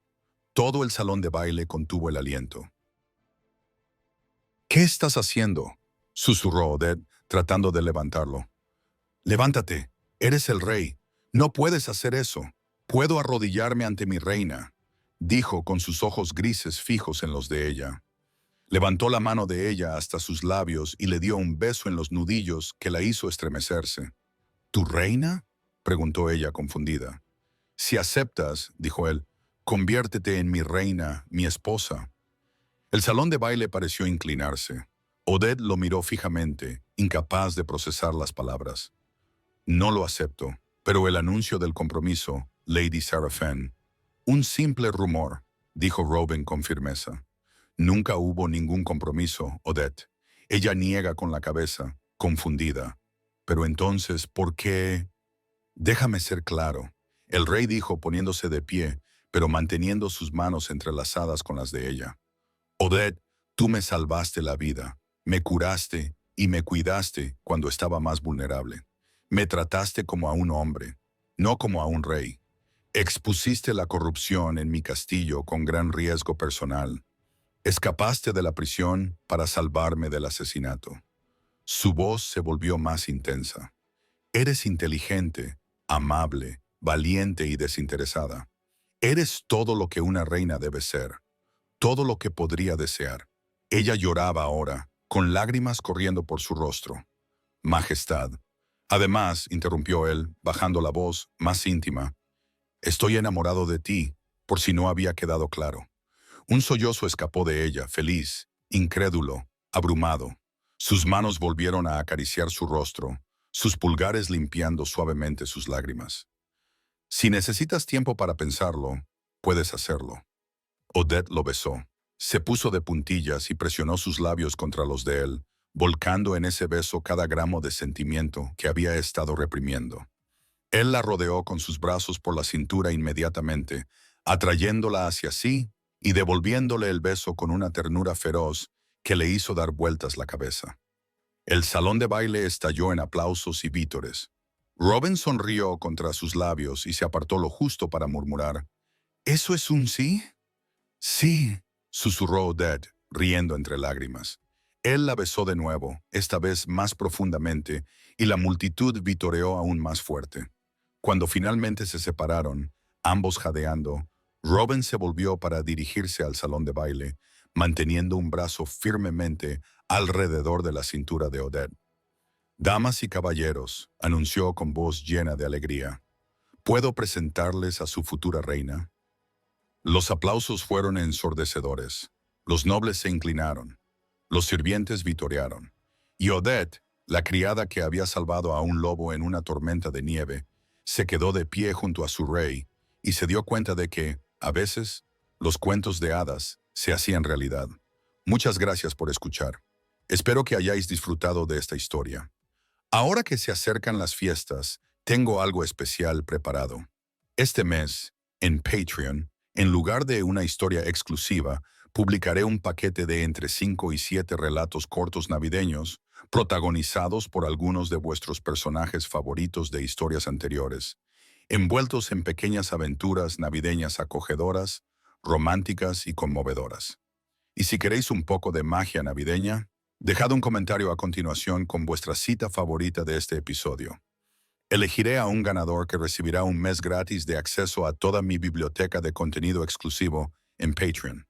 Todo el salón de baile contuvo el aliento. «¿Qué estás haciendo?», susurró Odette, tratando de levantarlo. «Levántate, eres el rey. No puedes hacer eso. Puedo arrodillarme ante mi reina», dijo con sus ojos grises fijos en los de ella. Levantó la mano de ella hasta sus labios y le dio un beso en los nudillos que la hizo estremecerse. «¿Tu reina?», preguntó ella confundida. «Si aceptas», dijo él, «conviértete en mi reina, mi esposa». El salón de baile pareció inclinarse. Odette lo miró fijamente, incapaz de procesar las palabras. «No lo acepto, pero el anuncio del compromiso, Lady Seraphine». «Un simple rumor», dijo Robin con firmeza. «Nunca hubo ningún compromiso, Odette». Ella niega con la cabeza, confundida. «Pero entonces, ¿por qué?» «Déjame ser claro», el rey dijo poniéndose de pie, pero manteniendo sus manos entrelazadas con las de ella. «Odette, tú me salvaste la vida, me curaste y me cuidaste cuando estaba más vulnerable. Me trataste como a un hombre, no como a un rey. Expusiste la corrupción en mi castillo con gran riesgo personal. Escapaste de la prisión para salvarme del asesinato». Su voz se volvió más intensa. «Eres inteligente, amable, valiente y desinteresada. Eres todo lo que una reina debe ser, todo lo que podría desear». Ella lloraba ahora, con lágrimas corriendo por su rostro. «Majestad». Además, interrumpió él, bajando la voz, más íntima, «estoy enamorado de ti, por si no había quedado claro». Un sollozo escapó de ella, feliz, incrédulo, abrumado. Sus manos volvieron a acariciar su rostro, sus pulgares limpiando suavemente sus lágrimas. «Si necesitas tiempo para pensarlo, puedes hacerlo». Odette lo besó. Se puso de puntillas y presionó sus labios contra los de él, volcando en ese beso cada gramo de sentimiento que había estado reprimiendo. Él la rodeó con sus brazos por la cintura inmediatamente, atrayéndola hacia sí y devolviéndole el beso con una ternura feroz que le hizo dar vueltas la cabeza. El salón de baile estalló en aplausos y vítores. Robin sonrió contra sus labios y se apartó lo justo para murmurar, «¿Eso es un sí?» «Sí», susurró Odette, riendo entre lágrimas. Él la besó de nuevo, esta vez más profundamente, y la multitud vitoreó aún más fuerte. Cuando finalmente se separaron, ambos jadeando, Robin se volvió para dirigirse al salón de baile, manteniendo un brazo firmemente alrededor de la cintura de Odette. «Damas y caballeros», anunció con voz llena de alegría, «¿puedo presentarles a su futura reina?» Los aplausos fueron ensordecedores. Los nobles se inclinaron. Los sirvientes vitorearon. Y Odette, la criada que había salvado a un lobo en una tormenta de nieve, se quedó de pie junto a su rey y se dio cuenta de que, a veces, los cuentos de hadas se hacían realidad. Muchas gracias por escuchar. Espero que hayáis disfrutado de esta historia. Ahora que se acercan las fiestas, tengo algo especial preparado. Este mes, en Patreon, en lugar de una historia exclusiva, publicaré un paquete de entre 5 y 7 relatos cortos navideños, protagonizados por algunos de vuestros personajes favoritos de historias anteriores, envueltos en pequeñas aventuras navideñas acogedoras, románticas y conmovedoras. Y si queréis un poco de magia navideña, dejad un comentario a continuación con vuestra cita favorita de este episodio. Elegiré a un ganador que recibirá un mes gratis de acceso a toda mi biblioteca de contenido exclusivo en Patreon.